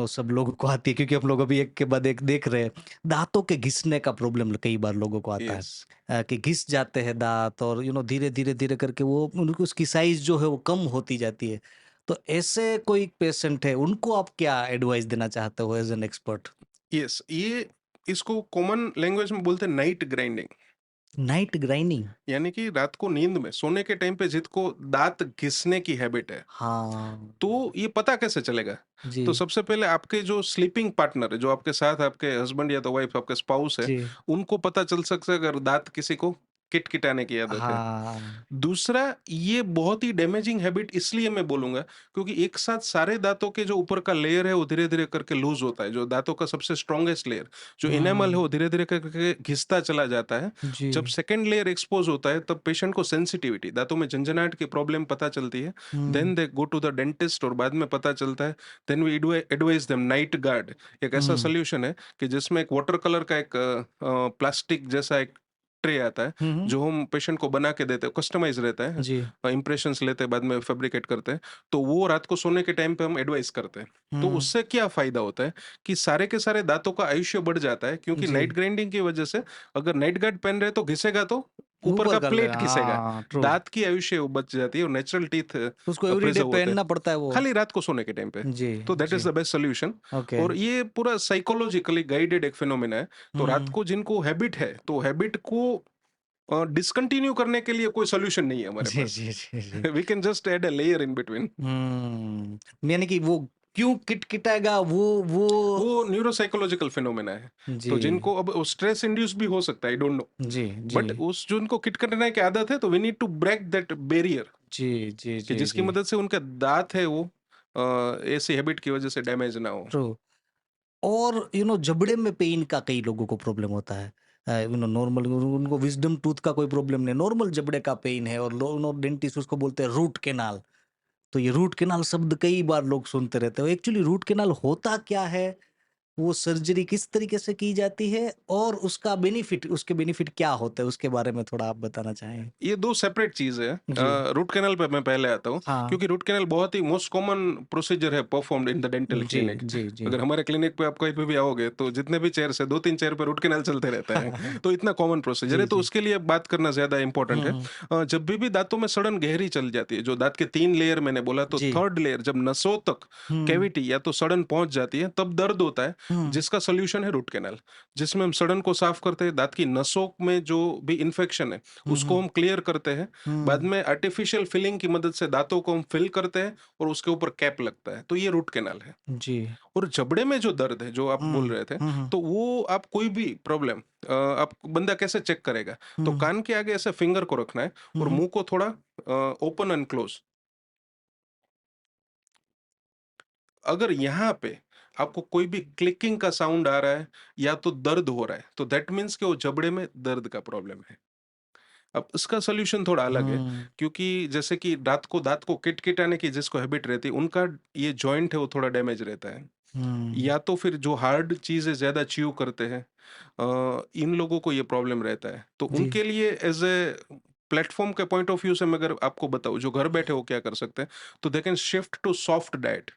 सब लोगों को आती है, क्योंकि हम लोग अभी एक के बाद एक देख रहे हैं। दांतों के घिसने का प्रॉब्लम कई बार लोगों को आता है। यस। कि घिस जाते हैं दांत, और धीरे धीरे धीरे करके वो उनको उसकी साइज जो है वो कम होती जाती है। तो ऐसे कोई पेशेंट है, उनको आप क्या एडवाइस देना चाहते हो एज एन एक्सपर्ट? यस, ये इसको कॉमन लैंग्वेज में बोलते हैं नाइट ग्राइंडिंग। Night grinding. यानी कि रात को नींद में सोने के टाइम पे जिसको दांत घिसने की हैबिट है, हाँ। तो ये पता कैसे चलेगा? जी। तो सबसे पहले आपके जो स्लीपिंग पार्टनर है, जो आपके साथ आपके हस्बैंड या तो वाइफ, आपके स्पाउस है, जी। उनको पता चल सकता है अगर दांत किसी को किटकिटाने की आदत है। हाँ। दूसरा, ये बहुत ही डैमेजिंग हैबिट इसलिए मैं बोलूँगा क्योंकि एक साथ सारे दाँतों के जो ऊपर का लेयर है वो धीरे-धीरे करके लूज़ होता है। जो दाँतों का सबसे स्ट्रॉन्गेस्ट लेयर, जो इनेमल है हम्म। वो धीरे-धीरे करके घिसता चला जाता है। जी। जब सेकंड लेयर एक्सपोज़ होता है तब पेशेंट को सेंसिटिविटी, दाँतों में झनझनाहट की प्रॉब्लम पता चलती है। Hmm. Then they go to the dentist और बाद में पता चलता है। Then we advice them night guard, एक ऐसा हम्म। सॉल्यूशन है कि जिसमें एक वाटर कलर का एक प्लास्टिक जैसा एक ट्रे आता है जो हम पेशेंट को बना के देते हैं, कस्टमाइज रहता है, जी। इंप्रेशंस लेते हैं, बाद में फैब्रिकेट करते हैं, तो वो रात को सोने के टाइम पे हम एडवाइस करते हैं। तो उससे क्या फायदा होता है कि सारे के सारे दांतों का आयुष्य बढ़ जाता है, क्योंकि जी। नाइट ग्राइंडिंग की वजह से अगर नाइट गार्ड पहन रहे तो घिसेगा तो ऊपर ऊपर का कर प्लेट लेगा, घिसेगा, हाँ, ट्रू। दांत की आयुष्य वो बच जाती है और नेचुरल टीथ तो उसको एवरीडे प्रिजर्व होते हैं पहनना पड़ता है वो? खाली रात को सोने के टाइम पे। जी, तो दैट इज जी। The best solution. ओके। और ये पूरा साइकोलॉजिकली गाइडेड एक फिनोमेना है। तो रात हुँ। को जिनको हैबिट है, तो हैबिट को डिसकंटिन्यू करने के लिए कोई सोल्यूशन नहीं है हमारे जी, पास। जी, जी, जी। We can just add a layer in between. यानी कि वो क्यों किटकिटाएगा वो वो न्यूरोसाइकोलॉजिकल फिनोमेना है। जी। तो जिनको अब स्ट्रेस इंड्यूस भी हो सकता है, आई डोंट नो, जी, जी। बट उस जो उनको किटकिटाने की आदत है, तो we need to break that barrier, जी, जी, कि जी, जिसकी जी। मदद से उनका दांत है वो ऐसी हैबिट की वजह से डैमेज ना हो। ट्रू। और जबड़े में पेन का कई लोगों को प्रॉब्लम होता है। नॉर्मल उनको विज़डम टूथ का कोई प्रॉब्लम नहीं, नॉर्मल जबड़े का पेन है और डेंटिस्ट उसको बोलते हैं रूट कैनाल। तो ये रूट कैनाल शब्द कई बार लोग सुनते रहते हैं। एक्चुअली रूट कैनाल होता क्या है? वो सर्जरी किस तरीके से की जाती है और उसके बेनिफिट क्या होते हैं? उसके बारे में थोड़ा आप बताना चाहें? ये दो सेपरेट चीज है। जी। रूट कैनल पे मैं पहले आता हूँ, हाँ। क्योंकि रूट कैनल बहुत ही मोस्ट कॉमन प्रोसीजर है परफॉर्म्ड इन द डेंटल जी, क्लिनिक। जी, जी। अगर हमारे क्लिनिक पे आप कहीं पे भी आओगे तो जितने भी चेयर है, 2-3 चेयर पे रूट कैनल चलते रहता है। तो इतना कॉमन प्रोसीजर है, जी, तो जी। उसके लिए बात करना ज्यादा इंपॉर्टेंट है। हुँ, जब भी दांतों में सड़न गहरी चल जाती है, जो दांत के 3 लेयर मैंने बोला, तो जी। थर्ड लेयर जब नसों तक हुँ, कैविटी या तो सड़न पहुंच जाती है, तब दर्द होता है, हुँ, जिसका सोल्यूशन है रूट कैनल, जिसमें हम सड़न को साफ करते हैं, दांत की नसों में जो भी इन्फेक्शन है हुँ, उसको हुँ, हम क्लियर करते हैं। बाद हुँ। में आर्टिफिशियल फिलिंग की मदद से दांतों को हम फिल करते हैं और उसके ऊपर कैप लगता है, तो ये रूट कैनाल है। जी। और जबड़े में जो दर्द है, जो आप बोल हुँ, रहे थे, हुँ, हुँ, तो वो आप कोई भी प्रॉब्लम, आप बंदा कैसे चेक करेगा? तो हुँ, कान के आगे ऐसे फिंगर को रखना है हुँ, और हुँ। मुंह को थोड़ा ओपन एंड क्लोज। अगर यहाँ पे आपको कोई भी क्लिकिंग का साउंड आ रहा है या तो दर्द हो रहा है, तो दैट मीन्स कि वो जबड़े में दर्द का प्रॉब्लम है। अब इसका सॉल्यूशन थोड़ा अलग है, हुँ, क्योंकि जैसे कि दांत को किटकिटाने की जिसको हैबिट रहती है, उनका ये जॉइंट है वो थोड़ा डैमेज रहता है। हुँ। या तो फिर जो हार्ड चीजें ज्यादा च्यू करते हैं, इन लोगों को ये प्रॉब्लम रहता है, तो जी। उनके लिए एज ए प्लेटफॉर्म के पॉइंट ऑफ व्यू से मैं अगर आपको बताऊं, जो घर बैठे वो क्या कर सकते हैं, तो they can shift to soft diet.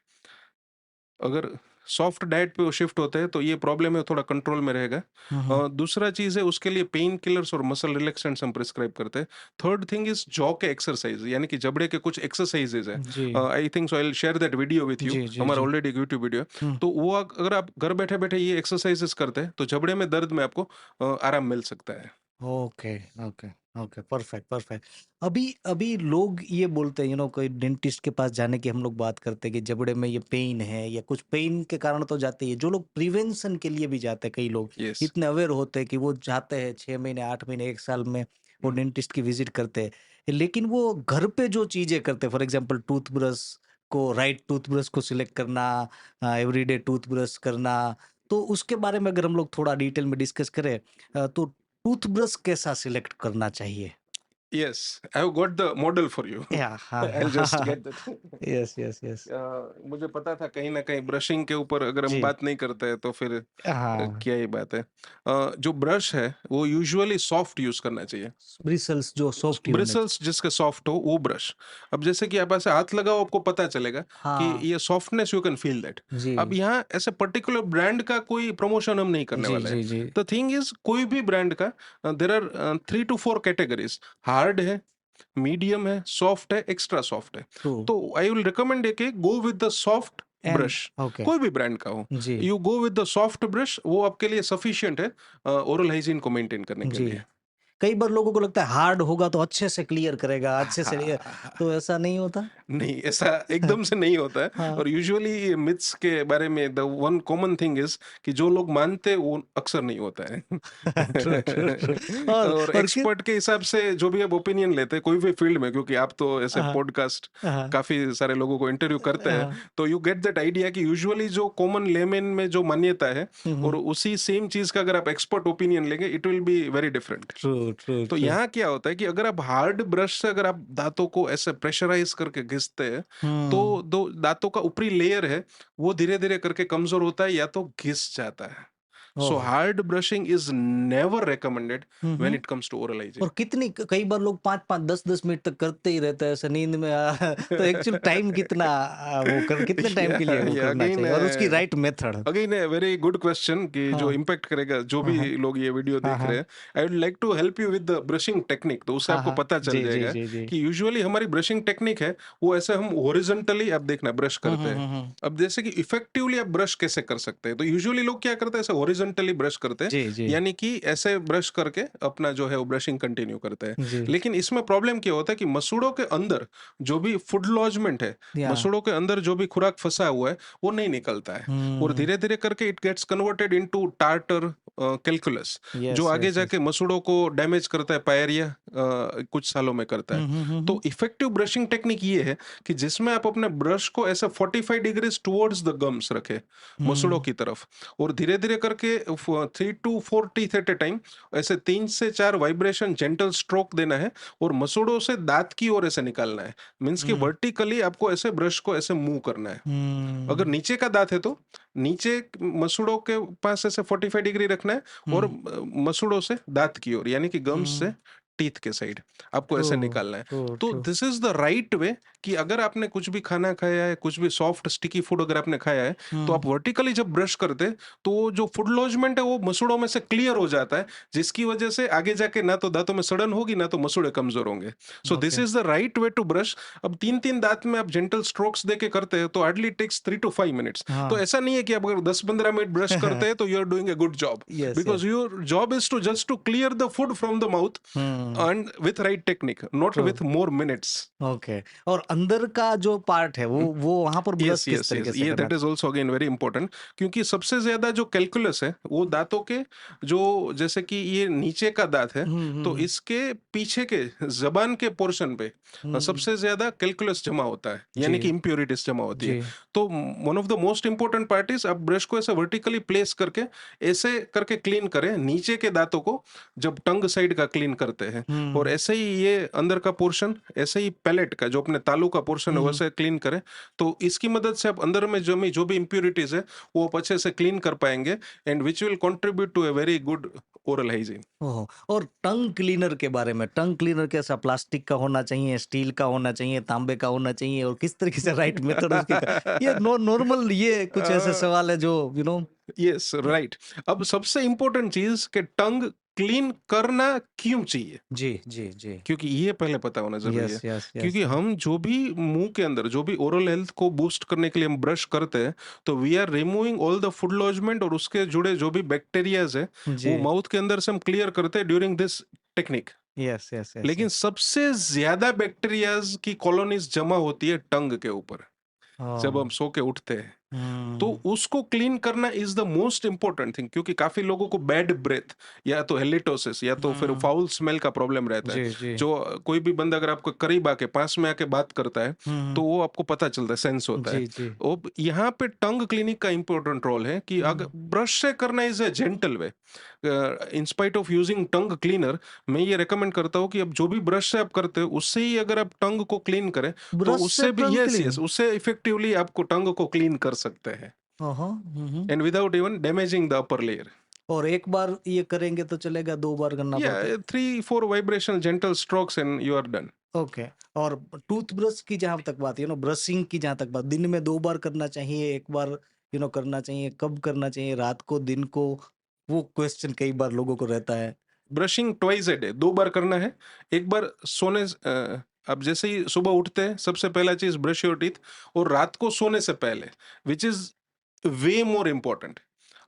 अगर सॉफ्ट डाइट पे वो शिफ्ट होते हैं तो ये प्रॉब्लम है थोड़ा कंट्रोल में रहेगा। हुँ, हुँ। दूसरा चीज है, उसके लिए पेन किलर्स और मसल रिलैक्सेंट्स हम प्रिस्क्राइब करते हैं। थर्ड थिंग इज जॉ के एक्सरसाइज, यानी कि जबड़े के कुछ एक्सरसाइजेज है। जी। I think so I will share that video with you, जी, जी, हमारा जी। ऑलरेडी यूट्यूब वीडियो है। हुँ। तो वो अगर आप घर बैठे बैठे ये एक्सरसाइजेस करते हैं, तो जबड़े में दर्द में आपको आराम मिल सकता है। Okay, okay, okay, perfect, perfect. अभी अभी लोग ये बोलते हैं, कोई डेंटिस्ट के पास जाने की हम लोग बात करते हैं कि जबड़े में ये पेन है या कुछ पेन के कारण तो जाते ही हैं। जो लोग प्रिवेंशन के लिए भी जाते हैं, कई लोग यस। इतने अवेयर होते हैं कि वो जाते हैं 6 महीने, 8 महीने, 1 साल में वो डेंटिस्ट की विज़िट करते हैं। लेकिन वो घर पे जो चीज़ें करते हैं, फॉर एग्ज़ाम्पल टूथब्रश को राइट टूथब्रश को सिलेक्ट करना, एवरीडे टूथब्रश करना, तो उसके बारे में अगर हम लोग थोड़ा डिटेल में डिस्कस करें, तो टूथब्रश कैसा सिलेक्ट करना चाहिए? Yes, I have got the model for you. या हाँ, I will just get that. Yes, yes, yes. मुझे पता था कहीं ना कहीं ब्रशिंग के ऊपर अगर हम जी, बात नहीं करते हैं तो फिर हाँ, क्या ही बात है। जो ब्रश है वो यूजुअली सॉफ्ट यूज करना चाहिए। ब्रिसल्स जो सॉफ्ट ही होने ब्रिसल्स जिसके सॉफ्ट हो वो ब्रश। अब जैसे कि आप ऐसे हाथ लगाओ, आपको पता चलेगा कि हाँ, ये softness, you can feel that. अब जी, यहाँ ऐसे पर्टिकुलर ब्रांड का कोई प्रमोशन हम नहीं करने जी, वाले हैं। जी, जी, द थिंग इज, कोई भी ब्रांड का there are 3 to 4 categories. Hard है, मीडियम है, सॉफ्ट है, एक्स्ट्रा सॉफ्ट है। ट्रू तो आई विल रिकमेंड है कि go with the soft end brush. Okay, कोई भी ब्रांड का हो, जी, you go with the soft brush, वो आपके लिए सफिशिएंट है ओरल हाइजीन को मेंटेन करने के जी। लिए। कई बार लोगों को लगता है हार्ड होगा तो अच्छे से क्लियर करेगा, अच्छे से तो ऐसा नहीं होता? नहीं, ऐसा एकदम से नहीं होता है। हाँ, और यूजुअली मिथ्स के बारे में the one common thing is कि जो लोग मानते हैं वो अक्सर नहीं होता है। True, true, true. और और कि एक्सपर्ट के हिसाब से जो भी आप ओपिनियन लेते हैं कोई भी फील्ड में, क्योंकि आप तो ऐसे हाँ, पॉडकास्ट हाँ, काफी सारे लोगों को इंटरव्यू करते हैं, हाँ, तो यू गेट दैट आइडिया कि यूजुअली जो कॉमन लेमेन में जो मान्यता है, हुँ, और हुँ, उसी सेम चीज का अगर आप एक्सपर्ट ओपिनियन लेंगे, it will be very different. True, true, तो ट्रू। यहाँ क्या होता है कि अगर आप हार्ड ब्रश से अगर आप दांतों को ऐसे प्रेशराइज करके घिसते हैं, तो हुँ, दो दांतों का ऊपरी लेयर है वो धीरे धीरे करके कमजोर होता है या तो घिस जाता है। So oh! hard brushing is never recommended hmm, when hmm. it comes to oral hygiene. और कितनी कई बार लोग 5-5 10-10 मिनट तक करते ही रहते हैं ऐसे नींद में तो एक्चुअल टाइम कितना वो कर कितने टाइम के लिए वो Yeah, करना again, चाहिए और उसकी राइट मेथड? अगेन ए वेरी गुड क्वेश्चन कि जो हाँ, इम्पैक्ट करेगा जो हाँ, भी हाँ, लोग ये वीडियो हाँ, देख रहे हाँ, हैं। I would like to help you with the brushing technique, तो उससे हाँ, आपको हाँ। पता चल जी, जी, जाएगा जी, जी। कि यूजुअली हमारी ब्रशिंग टेक्निक है वो ऐसे हम हॉरिजॉन्टली आप देखना ब्रश हुँ, करते हुँ, हैं। हुँ, हुँ। अब जैसे कि इफेक्टिवली आप ब्रश कैसे कर सकते हैं, तो यूजुअली लोग क्या करते हैं ऐसे हॉरिजॉन्टली ब्रश करते हैं, जी, जी, यानी कि ऐसे ब्रश करके अपना जो है वो ब्रशिंग कंटिन्यू करते हैं। जी। लेकिन इसमें प्रॉब्लम क्या होता है कि मसूड़ों के अंदर जो भी फूड लॉजमेंट है, या मसूड़ों के अंदर जो भी खुराक फंसा हुआ है वो नहीं निकलता है, और हुँ। धीरे धीरे करके it gets converted into tartar calculus, जो यस, आगे यस, यस। जाके मसूड़ों को डैमेज करता है, पायरिया कुछ सालों में करता है। हुँ, हुँ, हुँ, तो हुँ। इफेक्टिव ब्रशिंग टेक्निक ये है कि जिसमें आप अपने ब्रश को ऐसा 45 डिग्रीज टुवर्ड्स द गम्स रखे, मसूड़ों हुँ, की तरफ, और धीरे धीरे करके 3 to 4 teeth at A time ऐसे 3 से 4 वाइब्रेशन जेंटल स्ट्रोक देना है, और मसूड़ों से दांत की ओर ऐसे निकालना है। मीन्स कि हुँ, वर्टिकली आपको ऐसे ब्रश को ऐसे मूव करना है। अगर हुँ, नीचे का दांत है तो नीचे मसूड़ों के पास ऐसे 45 डिग्री रखना है, और हुँ, मसूड़ों से दांत की ओर, यानी कि गम्स से हुँ। टीथ के साइड आपको ट्रू, ऐसे निकालना है। ट्रू, तो true. This is the right वे कि अगर आपने कुछ भी खाना खाया है, कुछ भी सॉफ्ट स्टिकी फूड अगर आपने खाया है, तो हुँ, आप वर्टिकली जब ब्रश करते हैं तो वो जो फूड लॉजमेंट है वो मसूड़ों में से क्लियर हो जाता है, जिसकी वजह से आगे जाके ना तो दांतों में सड़न होगी ना तो मसूड़े कमजोर होंगे। So this okay. Is the right way to brush. अब 3 3 दांत में आप जेंटल स्ट्रोक्स देके करते हैं तो हार्डली टेक्स 3 to 5 मिनट्स। तो हाँ। ऐसा नहीं है कि आप अगर 10 15 मिनट ब्रश करते हैं तो you are doing a good job, yes, because yes. Your job is to just to clear the food from the mouth, hmm, and with right technique, not true. with more minutes. Okay और अंदर का जो part है वो वहाँ पर brush yes किस yes yes, तरीके से ये करना that is also again very important, क्योंकि सबसे ज्यादा जो कैलकुलस है वो दांतों के, जो जैसे कि ये नीचे का दांत है, हुँ, हुँ, तो हुँ, इसके पीछे के जबान के पोर्शन पे हुँ। सबसे ज्यादा कैलकुलस जमा होता है, यानी कि जी, इम्प्योरिटीज जमा होती है। जी। तो one of the most important part is आप ब्रश को ऐसे वर्टिकली प्लेस करके ऐसे करके क्लीन करें नीचे के दांतों को, जब टंग साइड का क्लीन करते हैं, और हुँ, ऐसे ही ये अंदर का पोर्शन, ऐसे ही पैलेट का जो अपने तालू का पोर्शन हुँ, है हुँ। वैसे क्लीन करें। तो इसकी मदद से आप अंदर में जमी जो भी इम्प्योरिटीज है वो आप अच्छे से क्लीन कर पाएंगे, and which will contribute to a very good oral hygiene. Oh! और टंग क्लीनर के बारे में, टंग क्लीनर कैसा प्लास्टिक का होना चाहिए, स्टील का होना चाहिए, तांबे का होना चाहिए और किस तरीके से राइट मेथड उसकी ये नॉर्मल ये कुछ ऐसे सवाल है जो यस राइट। अब सबसे इंपॉर्टेंट चीज कि टंग क्लीन करना क्यों चाहिए, जी, जी, जी। क्योंकि ये पहले पता होना जरूरी यस, है। यस, यस, क्योंकि यस। हम जो भी मुंह के अंदर जो भी ओरल हेल्थ को बूस्ट करने के लिए हम ब्रश करते हैं, तो we are removing all the food lodgement और उसके जुड़े जो भी बैक्टीरियाज है जी। वो माउथ के अंदर से हम क्लियर करते हैं during this technique. Yes, yes, yes, लेकिन यस। सबसे ज्यादा बैक्टीरियाज की कॉलोनीज जमा होती है टंग के ऊपर, जब ओह! हम सो के उठते हैं। तो हुँ। उसको क्लीन करना is the most important thing, क्योंकि काफी लोगों को बैड ब्रेथ या तो हेलिटोसिस या तो फिर हुँ। फाउल स्मेल का प्रॉब्लम रहता है। जी, जी। जो कोई भी बंदा अगर आपको करीब आके पास में आके बात करता है हुँ, तो हुँ। वो आपको पता चलता है, सेंस होता है। जी, जी। अब यहाँ पे टंग क्लिनिक का इंपॉर्टेंट रोल है कि अगर हुँ। ब्रश से करना is a gentle way, in spite of using tongue cleaner, मैं ये रेकमेंड करता हूँ कि अब जो भी ब्रश से आप करते हो उससे ही अगर आप टंग को क्लीन करें तो ब्रश से उससे भी टंग यस यस क्लीन? उससे इफेक्टिवली आपको टंग को क्लीन कर सकते हैं, ओहो! हुँ, हुँ। and without even damaging the upper layer. और एक बार ये करेंगे तो चलेगा, 2 बार करना पड़ता है? Yeah, 3 4 vibrational gentle strokes and you are done. Okay और टूथब्रश की जहाँ तक बात है ब्रशिंग की जहाँ तक बात, दिन में 2 बार करना चाहिए, 1 बार करना चाहिए, कब करना चाहिए, रात को, दिन को? वो क्वेश्चन कई बार लोगों को रहता है। ब्रशिंग ट्वाइस ए डे, 2 बार करना है। एक बार अब जैसे ही सुबह उठते हैं सबसे पहला चीज ब्रश योर टीथ, और रात को सोने से पहले, which is way more important.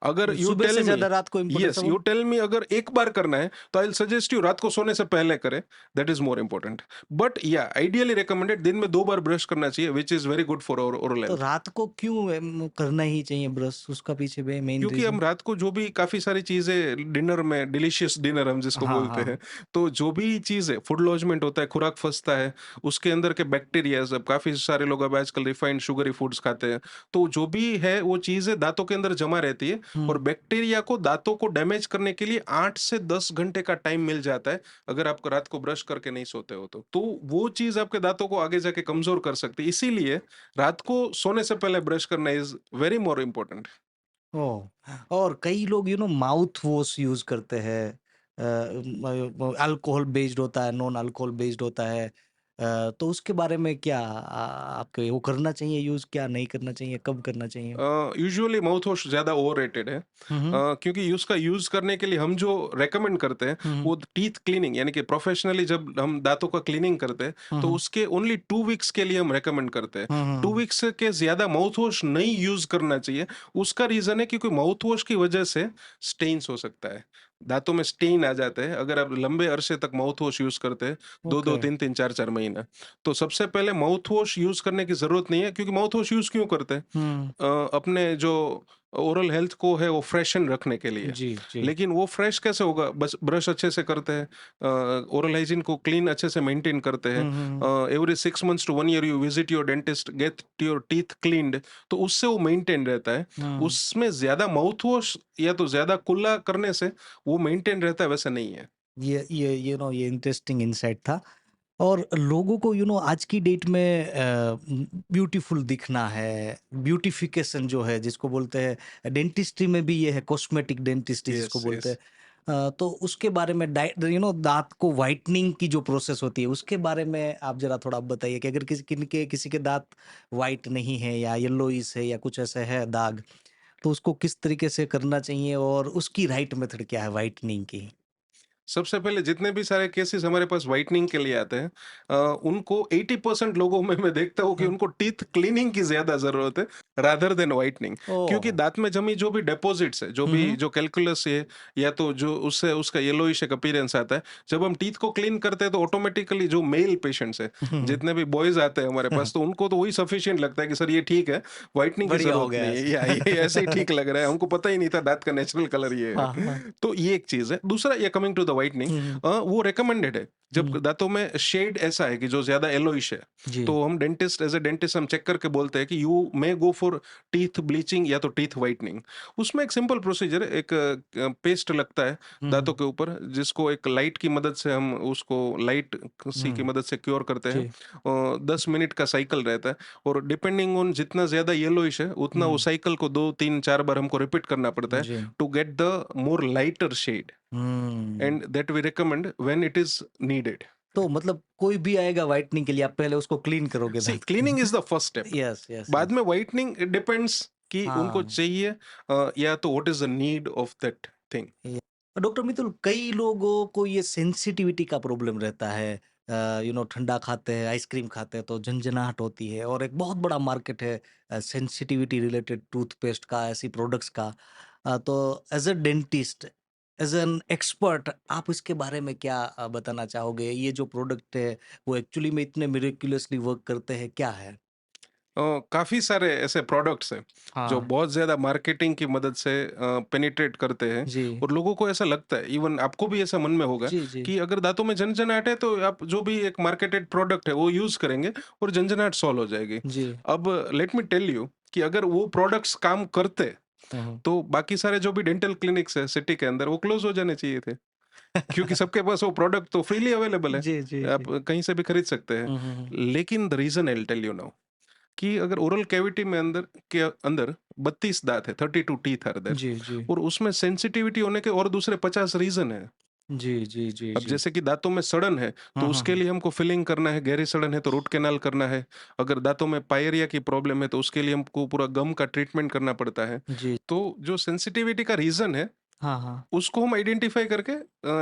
अगर यू सुबह टेल से मी, ज़्यादा रात को इम्पोर्टेंस यस है यू वो? टेल मी अगर एक बार करना है तो आई सजेस्ट यू रात को सोने से पहले करें, that is more important. But या आइडियली रिकमेंडेड दिन में 2 बार ब्रश करना चाहिए, which is very good for oral तो हेल्थ। रात को क्यों करना ही चाहिए ब्रश? उसका पीछे में मेन क्योंकि रीज़न? हम रात को जो भी काफ़ी सारी चीज़ें डिनर में, डिलीशियस डिनर हम जिसको हाँ, बोलते हैं, हाँ। तो जो भी चीज़ है, फूड लॉजमेंट होता है, खुराक फँसता है, उसके अंदर के बैक्टीरियाज़, अब काफ़ी सारे लोग अब आजकल रिफाइंड शुगरी फूड्स खाते हैं, तो जो भी है वो चीज़ें दाँतों के अंदर जमा रहती है, और हुँ। बैक्टीरिया को दाँतों को डैमेज करने के लिए 8 से 10 घंटे का टाइम मिल जाता है, अगर आप रात को ब्रश करके नहीं सोते हो तो। तो वो चीज़ आपके दाँतों को आगे जाके कमज़ोर कर सकती है, इसीलिए रात को सोने से पहले ब्रश करना इज़ वेरी मोर इम्पोर्टेंट। ओह! और कई लोग माउथ वॉश यूज़ करते हैं। अल्कोहल बेस्ड होता है, नॉन अल्कोहल बेस्ड होता है। तो उसके बारे में क्या आपके वो करना चाहिए यूज़, क्या नहीं करना चाहिए, कब करना चाहिए? यूजुअली माउथ वॉश ज़्यादा ओवररेटेड है, हुँ, हुँ। क्योंकि उसका यूज़ करने के लिए हम जो रेकमेंड करते हैं हुँ, हुँ। वो टीथ क्लीनिंग, यानी कि प्रोफेशनली जब हम दांतों का क्लीनिंग करते हैं हुँ, तो हुँ। उसके ओनली 2 वीक्स के लिए हम रेकमेंड करते हैं। हुँ, 2 वीक्स के ज़्यादा माउथ वॉश नहीं यूज़ करना चाहिए। उसका रीज़न है क्योंकि माउथ वॉश की वजह से स्टेन्स हो सकता है, दांतों में स्टेन आ जाते हैं अगर आप लंबे अरसे तक माउथ वॉश यूज़ करते हैं, दो दो ओके। तीन तीन चार चार महीना। तो सबसे पहले माउथ वॉश यूज़ करने की ज़रूरत नहीं है, क्योंकि माउथ वॉश यूज़ क्यों करते हैं? हुँ। अपने जो ओरल हेल्थ को है वो फ्रेशन रखने के लिए। जी, जी। लेकिन वो फ्रेश कैसे होगा? बस ब्रश अच्छे से करते हैं, ओरल हाइजीन को क्लीन अच्छे से मेंटेन करते हैं। Hmm, hmm, hmm. Every 6 months to 1 year you visit your dentist, get your teeth cleaned, तो उससे वो मेंटेन रहता है। हुँ। उसमें ज़्यादा माउथ वॉश या तो ज़्यादा कुल्ला करने से वो मेंटेन रहता है, वैसा नहीं है। ये इंटरेस्टिंग इनसाइट था। और लोगों को आज की डेट में ब्यूटीफुल दिखना है, ब्यूटिफिकेशन जो है जिसको बोलते हैं, डेंटिस्ट्री में भी ये है, कॉस्मेटिक डेंटिस्ट्री जिसको यस, बोलते यस। हैं। तो उसके बारे में दांत को वाइटनिंग की जो प्रोसेस होती है उसके बारे में आप जरा थोड़ा बताइए कि अगर किसी के दांत वाइट नहीं है या येलोइश है या कुछ ऐसे है दाग, तो उसको किस तरीके से करना चाहिए और उसकी राइट मेथड क्या है वाइटनिंग की? सबसे पहले जितने भी सारे केसेस हमारे पास व्हाइटनिंग के लिए आते हैं, उनको 80% लोगों में मैं देखता हूँ कि हाँ। उनको टीथ क्लीनिंग की ज्यादा जरूरत है रादर देन व्हाइटनिंग। क्योंकि ओह! दांत में जमी जो भी डिपॉजिट्स है, जो हुँ, भी हुँ। जो कैलकुलस है, या तो जो उससे उसका येलोइश एक अपीयरेंस आता है, जब हम टीथ को क्लीन करते हैं तो ऑटोमेटिकली जो मेल पेशेंट्स है, जितने भी बॉयज आते हैं हमारे पास, तो उनको तो वही सफिशियंट लगता है कि सर ये ठीक है, व्हाइटनिंग की बढ़िया हो जरूरत गया नहीं है, ऐसे। या ये ऐसे ही ठीक लग रहा है, हमको पता ही नहीं था दांत का नेचुरल कलर ये हाँ, है। हाँ। तो ये एक चीज है। दूसरा, ये कमिंग टू द व्हाइटनिंग, हुँ, हुँ। वो रिकमेंडेड है। जब हुँ। दांतों में शेड ऐसा है कि जो ज्यादा येलोइश है, जी। तो हम डेंटिस्ट, एज ए डेंटिस्ट हम चेक करके बोलते हैं कि you may go for teeth bleaching या तो टीथ व्हाइटनिंग। उसमें एक सिंपल प्रोसीजर है, एक पेस्ट लगता है हुँ, दांतों हुँ। के ऊपर, जिसको एक लाइट की मदद से हम उसको लाइट सी की हुँ। मदद से क्योर करते हैं। जी। 10 मिनट का साइकिल रहता है, और डिपेंडिंग ऑन जितना ज्यादा येलोइश है उतना वो हुँ। साइकिल को 2 3 4 बार हमको रिपीट करना पड़ता है, जी। To get the more lighter shade, hmm. And that we recommend when it is needed. तो मतलब कोई भी आएगा व्हाइटनिंग के लिए, आप पहले उसको क्लीन करोगे सी दाँत को? Cleaning is the first step. Yes, yes, बाद यस। में व्हाइटनिंग, इट डिपेंड्स कि उनको हाँ। चाहिए, या तो what is the need of that thing. ये डॉक्टर मितुल, कई लोगों को ये सेंसिटिविटी का प्रॉब्लम रहता है। ठंडा खाते हैं, आइसक्रीम खाते हैं तो झंझनाहट होती है, और एक बहुत बड़ा मार्केट है सेंसिटिविटी रिलेटेड टूथपेस्ट का, ऐसी प्रोडक्ट्स का। तो as a dentist, as an expert, आप इसके बारे में क्या बताना चाहोगे? ये जो प्रोडक्ट है वो एक्चुअली में इतने मिरेक्युलसली वर्क करते हैं, क्या है? काफी सारे ऐसे प्रोडक्ट्स हैं जो हाँ। बहुत ज्यादा मार्केटिंग की मदद से पेनिट्रेट करते हैं, जी। और लोगों को ऐसा लगता है, इवन आपको भी ऐसा मन में होगा, जी, जी। कि अगर दांतों में झंझनाहट है तो आप जो भी एक मार्केटेड प्रोडक्ट है वो यूज करेंगे और झंझनाहट सॉल्व हो जाएगी। जी। अब लेट मी टेल यू कि अगर वो प्रोडक्ट्स काम करते हुँ, हुँ। तो बाकी सारे जो भी डेंटल क्लिनिक्स है सिटी के अंदर वो क्लोज हो जाने चाहिए थे, क्योंकि सबके पास वो प्रोडक्ट तो फ्रीली अवेलेबल है, जी, जी, आप जी। कहीं से भी खरीद सकते हैं। हुँ, हुँ, हुँ। लेकिन the reason I will tell you now, कि अगर ओरल कैविटी में अंदर 32 दांत है, 32 टीथ आर देयर, जी, जी। और उसमें सेंसिटिविटी होने के और दूसरे 50 रीजन है। जी, जी, जी, अब जी। जैसे कि दांतों में सड़न है तो हाँ, हाँ, उसके हाँ। लिए हमको फिलिंग करना है, गहरी सड़न है तो रूट कैनाल करना है। अगर दांतों में पायरिया की प्रॉब्लम है तो उसके लिए हमको पूरा गम का ट्रीटमेंट करना पड़ता है। जी। तो जो सेंसिटिविटी का रीजन है हाँ, हाँ। उसको हम आइडेंटिफाई करके,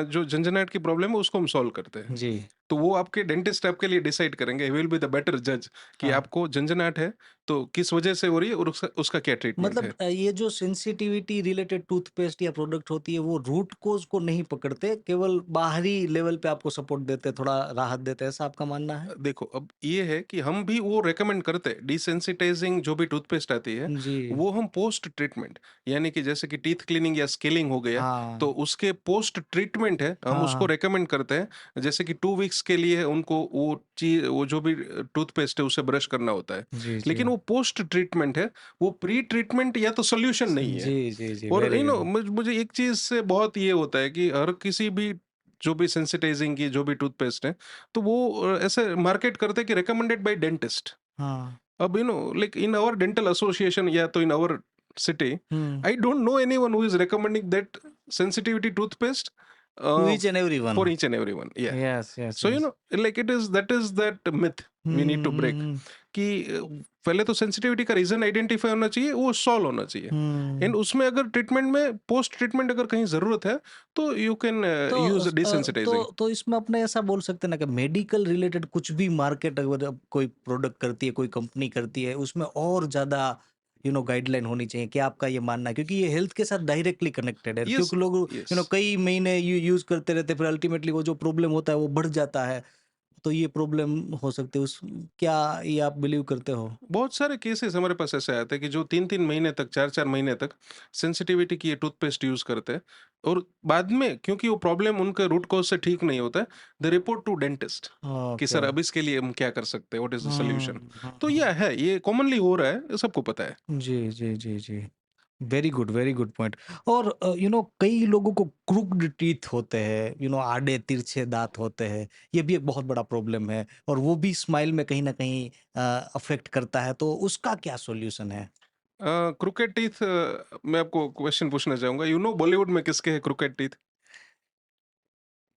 जो झंझनाहट की प्रॉब्लम है उसको हम सॉल्व करते हैं। जी। तो वो आपके डेंटिस्ट आपके लिए डिसाइड करेंगे, he will be the better जज, कि हाँ। आपको झंझनाहट है तो किस वजह से हो रही है, और उसका उसका क्या ट्रीटमेंट मतलब है। ये जो सेंसिटिविटी रिलेटेड टूथपेस्ट या प्रोडक्ट होती है वो रूट कोज़ को नहीं पकड़ते, केवल बाहरी लेवल पे आपको सपोर्ट देते हैं, थोड़ा राहत देते हैं, ऐसा आपका मानना है? देखो, अब ये है कि हम भी वो रेकमेंड करते हैं, डिसेंसिटाइजिंग जो भी टूथपेस्ट आती है जी। वो हम पोस्ट ट्रीटमेंट, यानी कि जैसे कि टीथ क्लीनिंग या स्केलिंग हो गया, हाँ। तो उसके पोस्ट ट्रीटमेंट है, हम हाँ, उसको हाँ। रेकमेंड करते हैं। जैसे कि 2 वीक्स के लिए उनको वो चीज, वो जो भी टूथपेस्ट है उसे ब्रश करना होता है। जी, जी। लेकिन वो पोस्ट ट्रीटमेंट है, वो प्री ट्रीटमेंट या तो सोल्यूशन नहीं है। जी, जी, जी। और वेरी वेल। मुझे एक चीज से बहुत ये होता है कि हर किसी भी जो भी सेंसिटाइजिंग की जो भी टूथपेस्ट है, तो वो ऐसे मार्केट करते हैं कि रिकमेंडेड बाय डेंटिस्ट। हाँ। अब like in our dental association या तो in our city, Hmm. I don't know anyone who is recommending that sensitivity toothpaste To each and every for one. each and everyone. Yeah. Yes, yes, So yes. like that is that myth we need to break Hmm. कि पहले तो sensitivity का reason identify होना चाहिए, वो solve होना चाहिए, and Hmm. उसमें अगर ट्रीटमेंट में पोस्ट ट्रीटमेंट अगर कहीं जरूरत है तो यू कैन यूज डिसेंसिटाइजिंग. तो इसमें अपने ऐसा बोल सकते हैं ना कि मेडिकल रिलेटेड कुछ भी मार्केट अगर अब कोई प्रोडक्ट करती है, कोई कंपनी करती है, उसमें और ज्यादा गाइडलाइन होनी चाहिए, क्या आपका ये मानना है? क्योंकि ये हेल्थ के साथ डायरेक्टली कनेक्टेड है, यस, क्योंकि लोग यस. कई महीने यूज करते रहते हैं, फिर अल्टीमेटली वो जो प्रॉब्लम होता है वो बढ़ जाता है, तो ये प्रॉब्लम हो सकती है उस, क्या ये आप बिलीव करते हो? बहुत सारे केसेस हमारे पास ऐसे आते हैं कि जो 3-3 महीने तक, 4-4 महीने तक सेंसिटिविटी की ये टूथपेस्ट यूज करते हैं, और बाद में क्योंकि वो प्रॉब्लम उनके रूट कॉज से ठीक नहीं होता है, द रिपोर्ट टू डेंटिस्ट कि ओके। सर अब इसके लिए हम क्या कर सकते हैं, व्हाट इज द सोल्यूशन. तो हम्म। ये कॉमनली हो रहा है, सबको पता है. जी, जी, जी, जी। Very good point. और कई लोगों को क्रूक्ड टीथ होते हैं, आड़े तिरछे दाँत होते हैं। ये भी एक बहुत बड़ा प्रॉब्लम है और वो भी स्माइल में कहीं न कहीं अफ़ेक्ट करता है, तो उसका क्या सॉल्यूशन है? क्रिकेट टीथ, मैं आपको क्वेश्चन पूछना चाहूंगा, बॉलीवुड में किसके है क्रिकेट टीथ?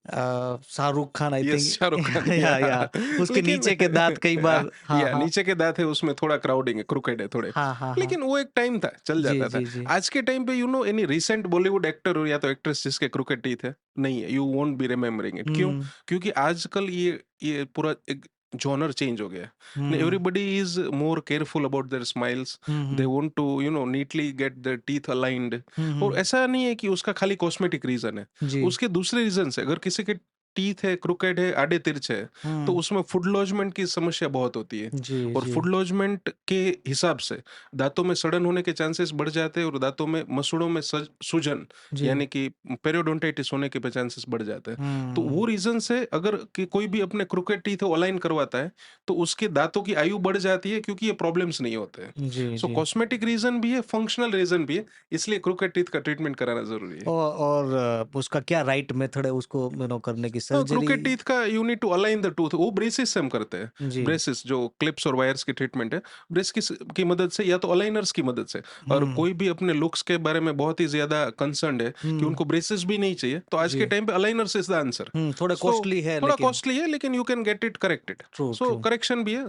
शाहरुख खान आई यस, थिंक। शाहरुख खान. या उसके लेकिन नीचे के दाँत कई बार। हाँ, हाँ। नीचे के दांत है, उसमें थोड़ा क्राउडिंग है, क्रुकेड है थोड़े. हाँ, हाँ, हाँ। लेकिन वो एक टाइम था, चल जी, जाता था. जी, जी। आज के टाइम पे एनी रिसेंट बॉलीवुड एक्टर या तो एक्ट्रेस जिसके क्रिकेट टीथ है, नहीं है, you won't be remembering it. क्यों? हुँ, क्योंकि आजकल ये पूरा एक जॉनर चेंज हो गया है. Hmm, everybody is more careful about their smiles. Hmm, they hmm, want to neatly get their teeth aligned. Hmm, और हुँ। ऐसा नहीं है कि उसका खाली कॉस्मेटिक रीजन है, जी। उसके दूसरे रीजन है. अगर किसी के टीथ है, क्रुकेड है, आड़े तिरछे है, तो हुँ। उसमें फूड लॉजमेंट की समस्या बहुत होती है. जी, और जी। फूड लॉजमेंट के हिसाब से दांतों में सड़न होने के चांसेस बढ़ जाते हैं, और दांतों में मसूड़ों में सूजन जी। यानी कि पेरियोडोंटाइटिस होने के भी चांसेस बढ़ जाते हैं. तो वो हुँ। रीजन से अगर कोई भी अपने क्रुकेड टीथ अलाइन करवाता है, तो उसके दांतों की आयु बढ़ जाती है, क्योंकि ये प्रॉब्लम्स नहीं होते हैं. जी, सो जी। कॉस्मेटिक रीजन भी है, फंक्शनल रीजन भी है, इसलिए क्रुकेड टीथ का ट्रीटमेंट कराना जरूरी है. और उसका क्या राइट मेथड है उसको करने की, सर्जरी? क्रोकेट टीथ का you need to align the tooth, वो ब्रेसिस से हम करते हैं. जी। ब्रेसिस जो क्लिप्स और वायर्स की ट्रीटमेंट है, ब्रेस की मदद से या तो अलाइनर्स की मदद से. और हुँ, कोई भी अपने लुक्स के बारे में बहुत ही ज्यादा कंसर्न है कि हुँ, उनको ब्रेसिस भी नहीं चाहिए, तो आज जी। के टाइम पे अलाइनर्स इज द आंसर. थोड़ा सो कॉस्टली है थोड़ा लेकिन। कॉस्टली है, लेकिन you can get it corrected. True, so true. Correction भी है,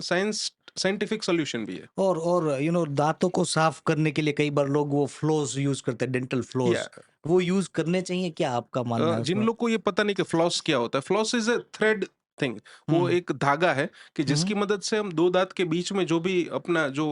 साइंटिफिक सोल्यूशन भी है. और दाँतों को साफ करने के लिए कई बार लोग वो फ्लॉस यूज़ करते हैं, डेंटल या फ्लॉस। वो यूज़ करने चाहिए, क्या आपका मानना है जिन उसमें? लोग को ये पता नहीं कि फ्लॉस क्या होता है, floss is a thread thing. वो हुँ, एक धागा है कि हुँ, जिसकी मदद से हम दो दांत के बीच में जो भी अपना जो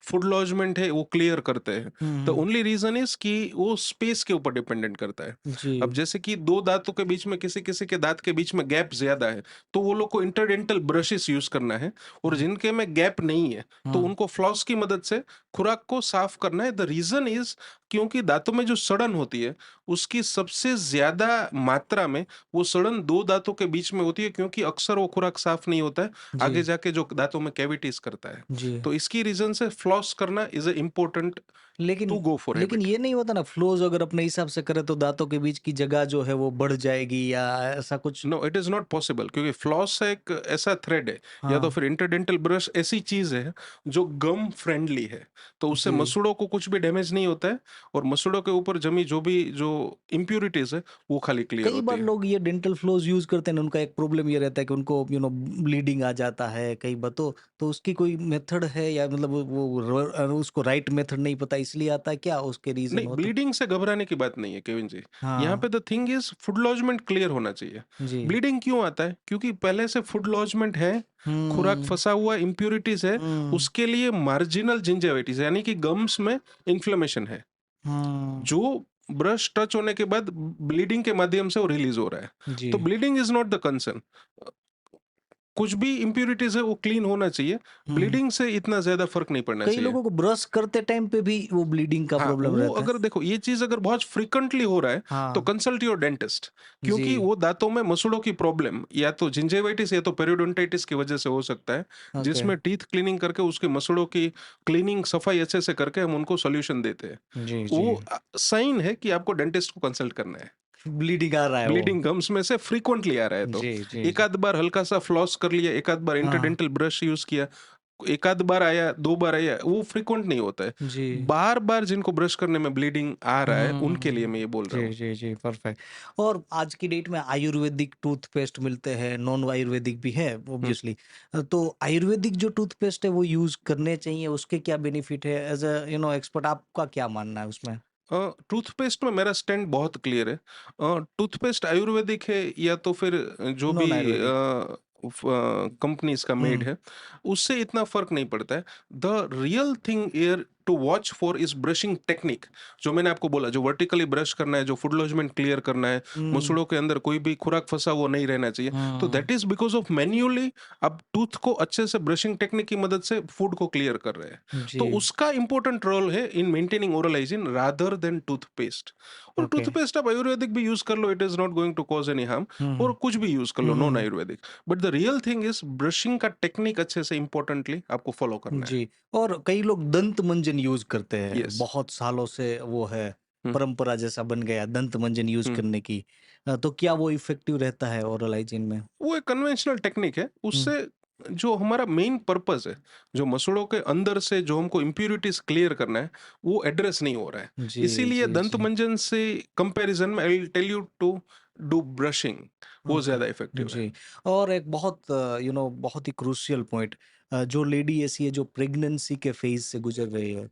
फूड लॉजमेंट है वो क्लियर करते हैं. The hmm, only reason is कि वो स्पेस के ऊपर डिपेंडेंट करता है. जी। अब जैसे कि दो दांतों के बीच में किसी किसी के दांत के बीच में गैप ज्यादा है, तो वो लोग को इंटरडेंटल ब्रशेस यूज करना है. और हुँ, जिनके में गैप नहीं है, तो हाँ, उनको फ्लॉस की मदद से खुराक को साफ करना है. द रीजन इज क्योंकि दांतों में जो सड़न होती है, उसकी सबसे ज्यादा मात्रा में वो सड़न दो दांतों के बीच में होती है, क्योंकि अक्सर वो खुराक साफ नहीं होता है, आगे जी, जाके जो दांतों में कैविटीज करता है. जी। तो इसकी रीजन से फ्लॉस करना इज ए इम्पोर्टेंट लेकिन टू गो फॉर लेकिन हैबिट. ये नहीं होता ना, फ्लॉस अगर अपने हिसाब से करें तो दाँतों के बीच की जगह जो है वो बढ़ जाएगी या ऐसा कुछ? No, it is not possible, क्योंकि फ्लॉस एक ऐसा थ्रेड है या तो हाँ, फिर इंटरडेंटल ब्रश ऐसी चीज है जो गम फ्रेंडली है. तो उससे जी। मसूड़ों को कुछ भी डैमेज नहीं होता है, और मसूड़ों के ऊपर जमी जो इम्प्यूरिटीज है, वो खाली क्लियर कई होती बार है. लोग ये डेंटल फ्लॉस यूज़ करते हैं ना, उनका एक प्रॉब्लम ये रहता है कि उनको ब्लीडिंग आ जाता है कई बार, तो उसकी कोई मेथड है, या मतलब उसको राइट मेथड नहीं पता इसलिए आता है, क्या उसके रीज़न नहीं, होते हैं? ब्लीडिंग से घबराने की बात नहीं है केविन जी. यहाँ हाँ, पे the thing is food lodgement clear होना चाहिए. जी। ब्लीडिंग क्यों आता है? क्योंकि पहले से फूड लॉजमेंट है, खुराक हुँ, फंसा हुआ, इम्प्यूरिटीज है, हुँ, उसके लिए मार्जिनल जिंजेविटीज यानी कि गम्स में इन्फ्लेमेशन है, हुँ, जो ब्रश टच होने के बाद ब्लीडिंग के माध्यम से वो रिलीज हो रहा है. जी। तो bleeding is not the concern. कुछ भी इम्प्यूरिटीज है वो क्लीन होना चाहिए. हुँ। ब्लीडिंग से इतना ज्यादा फर्क नहीं पड़ना कई चाहिए. लोगों को ब्रश करते टाइम पे भी वो ब्लीडिंग का हाँ, प्रॉब्लम वो रहता है। अगर देखो ये चीज अगर बहुत फ्रिक्वेंटली हो रहा है, तो हाँ, कंसल्ट योर डेंटिस्ट. क्योंकि जी, वो दांतों में मसूड़ों की प्रॉब्लम या तो जिंजेवाइटिस या तो पेरियोडोंटाइटिस की वजह से हो सकता है, ओके। जिसमें टीथ क्लीनिंग करके उसके मसूड़ों की क्लीनिंग सफाई अच्छे से करके हम उनको सॉल्यूशन देते हैं. जी, जी। वो साइन है कि आपको डेंटिस्ट को कंसल्ट करना है. ब्लीडिंग आ रहा है वो। ब्लीडिंग गम्स में से फ्रीक्वेंटली आ रहा है, तो जी, जी, एक जी। आध बार हल्का सा फ्लॉस कर लिया, एक आध बार हाँ, इंटरडेंटल ब्रश यूज किया, एक आध बार आया, 2 बार आया, वो फ्रीक्वेंट नहीं होता है। जी। बार-बार जिनको ब्रश करने में ब्लीडिंग आ रहा है, उनके लिए हुँ। मैं ये बोल रहा जी, हूँ। जी, जी, परफेक्ट। और आज की डेट में आयुर्वेदिक टूथपेस्ट मिलते हैं, नॉन आयुर्वेदिक भी है हुँ। ऑब्वियसली। तो आयुर्वेदिक जो टूथपेस्ट है वो यूज़ करने चाहिए, उसके क्या बेनिफिट है? एज़ अ एक्सपर्ट आपका क्या मानना है उसमें? टूथपेस्ट में मेरा स्टैंड बहुत क्लियर है। टूथपेस्ट आयुर्वेदिक है या तो फिर जो भी नॉन आयुर्वेदिक। कंपनीज़ का मेड हुँ, है, उससे इतना फ़र्क नहीं पड़ता है। The real thing here to watch for is brushing technique. जो मैंने आपको बोला, जो वर्टिकली ब्रश करना है, जो फूड लॉज़मेंट क्लियर करना है, हुँ, मसूड़ों के अंदर कोई भी खुराक फँसा हुआ नहीं रहना चाहिए। तो hmm, that is because of manually आप टूथ को अच्छे से ब्रशिंग टेक्निक की मदद से फूड को क्लियर कर रहे हैं। तो जी, उसका इम्पोर्टेंट रोल है in maintaining oral hygiene rather than toothpaste. और ओके। टूथपेस्ट आप आयुर्वेदिक भी यूज कर लो, it is not going to cause any harm. Hmm, और हुँ, कुछ भी यूज कर लो hmm, non hmm, Ayurvedic, but the real thing is brushing का टेक्निक अच्छे से इंपॉर्टेंटली आपको फॉलो करना है। जी। और कई लोग दंत मंजन यूज़ करते हैं, यस। बहुत सालों से वो है, परंपरा जैसा बन गया दंत मंजन यूज़ करने की। तो क्या वो इफ़ेक्टिव रहता है ओरल हाइजीन में? वो एक कन्वेंशनल टेक्निक है, हुँ, उससे जो हमारा मेन पर्पस है, जो मसूड़ों के अंदर से जो हमको इम्प्यूरिटीज क्लियर करना है, वो एड्रेस नहीं हो रहा है। जी, इसीलिए जी, दंत जी। मंजन से कंपैरिजन में I will tell you to do brushing, वो ओके, ज्यादा इफेक्टिव है। जी। और एक बहुत बहुत ही क्रूशियल पॉइंट, जो लेडी ऐसी है जो प्रेगनेंसी के फेज़ से गुज़र रही है,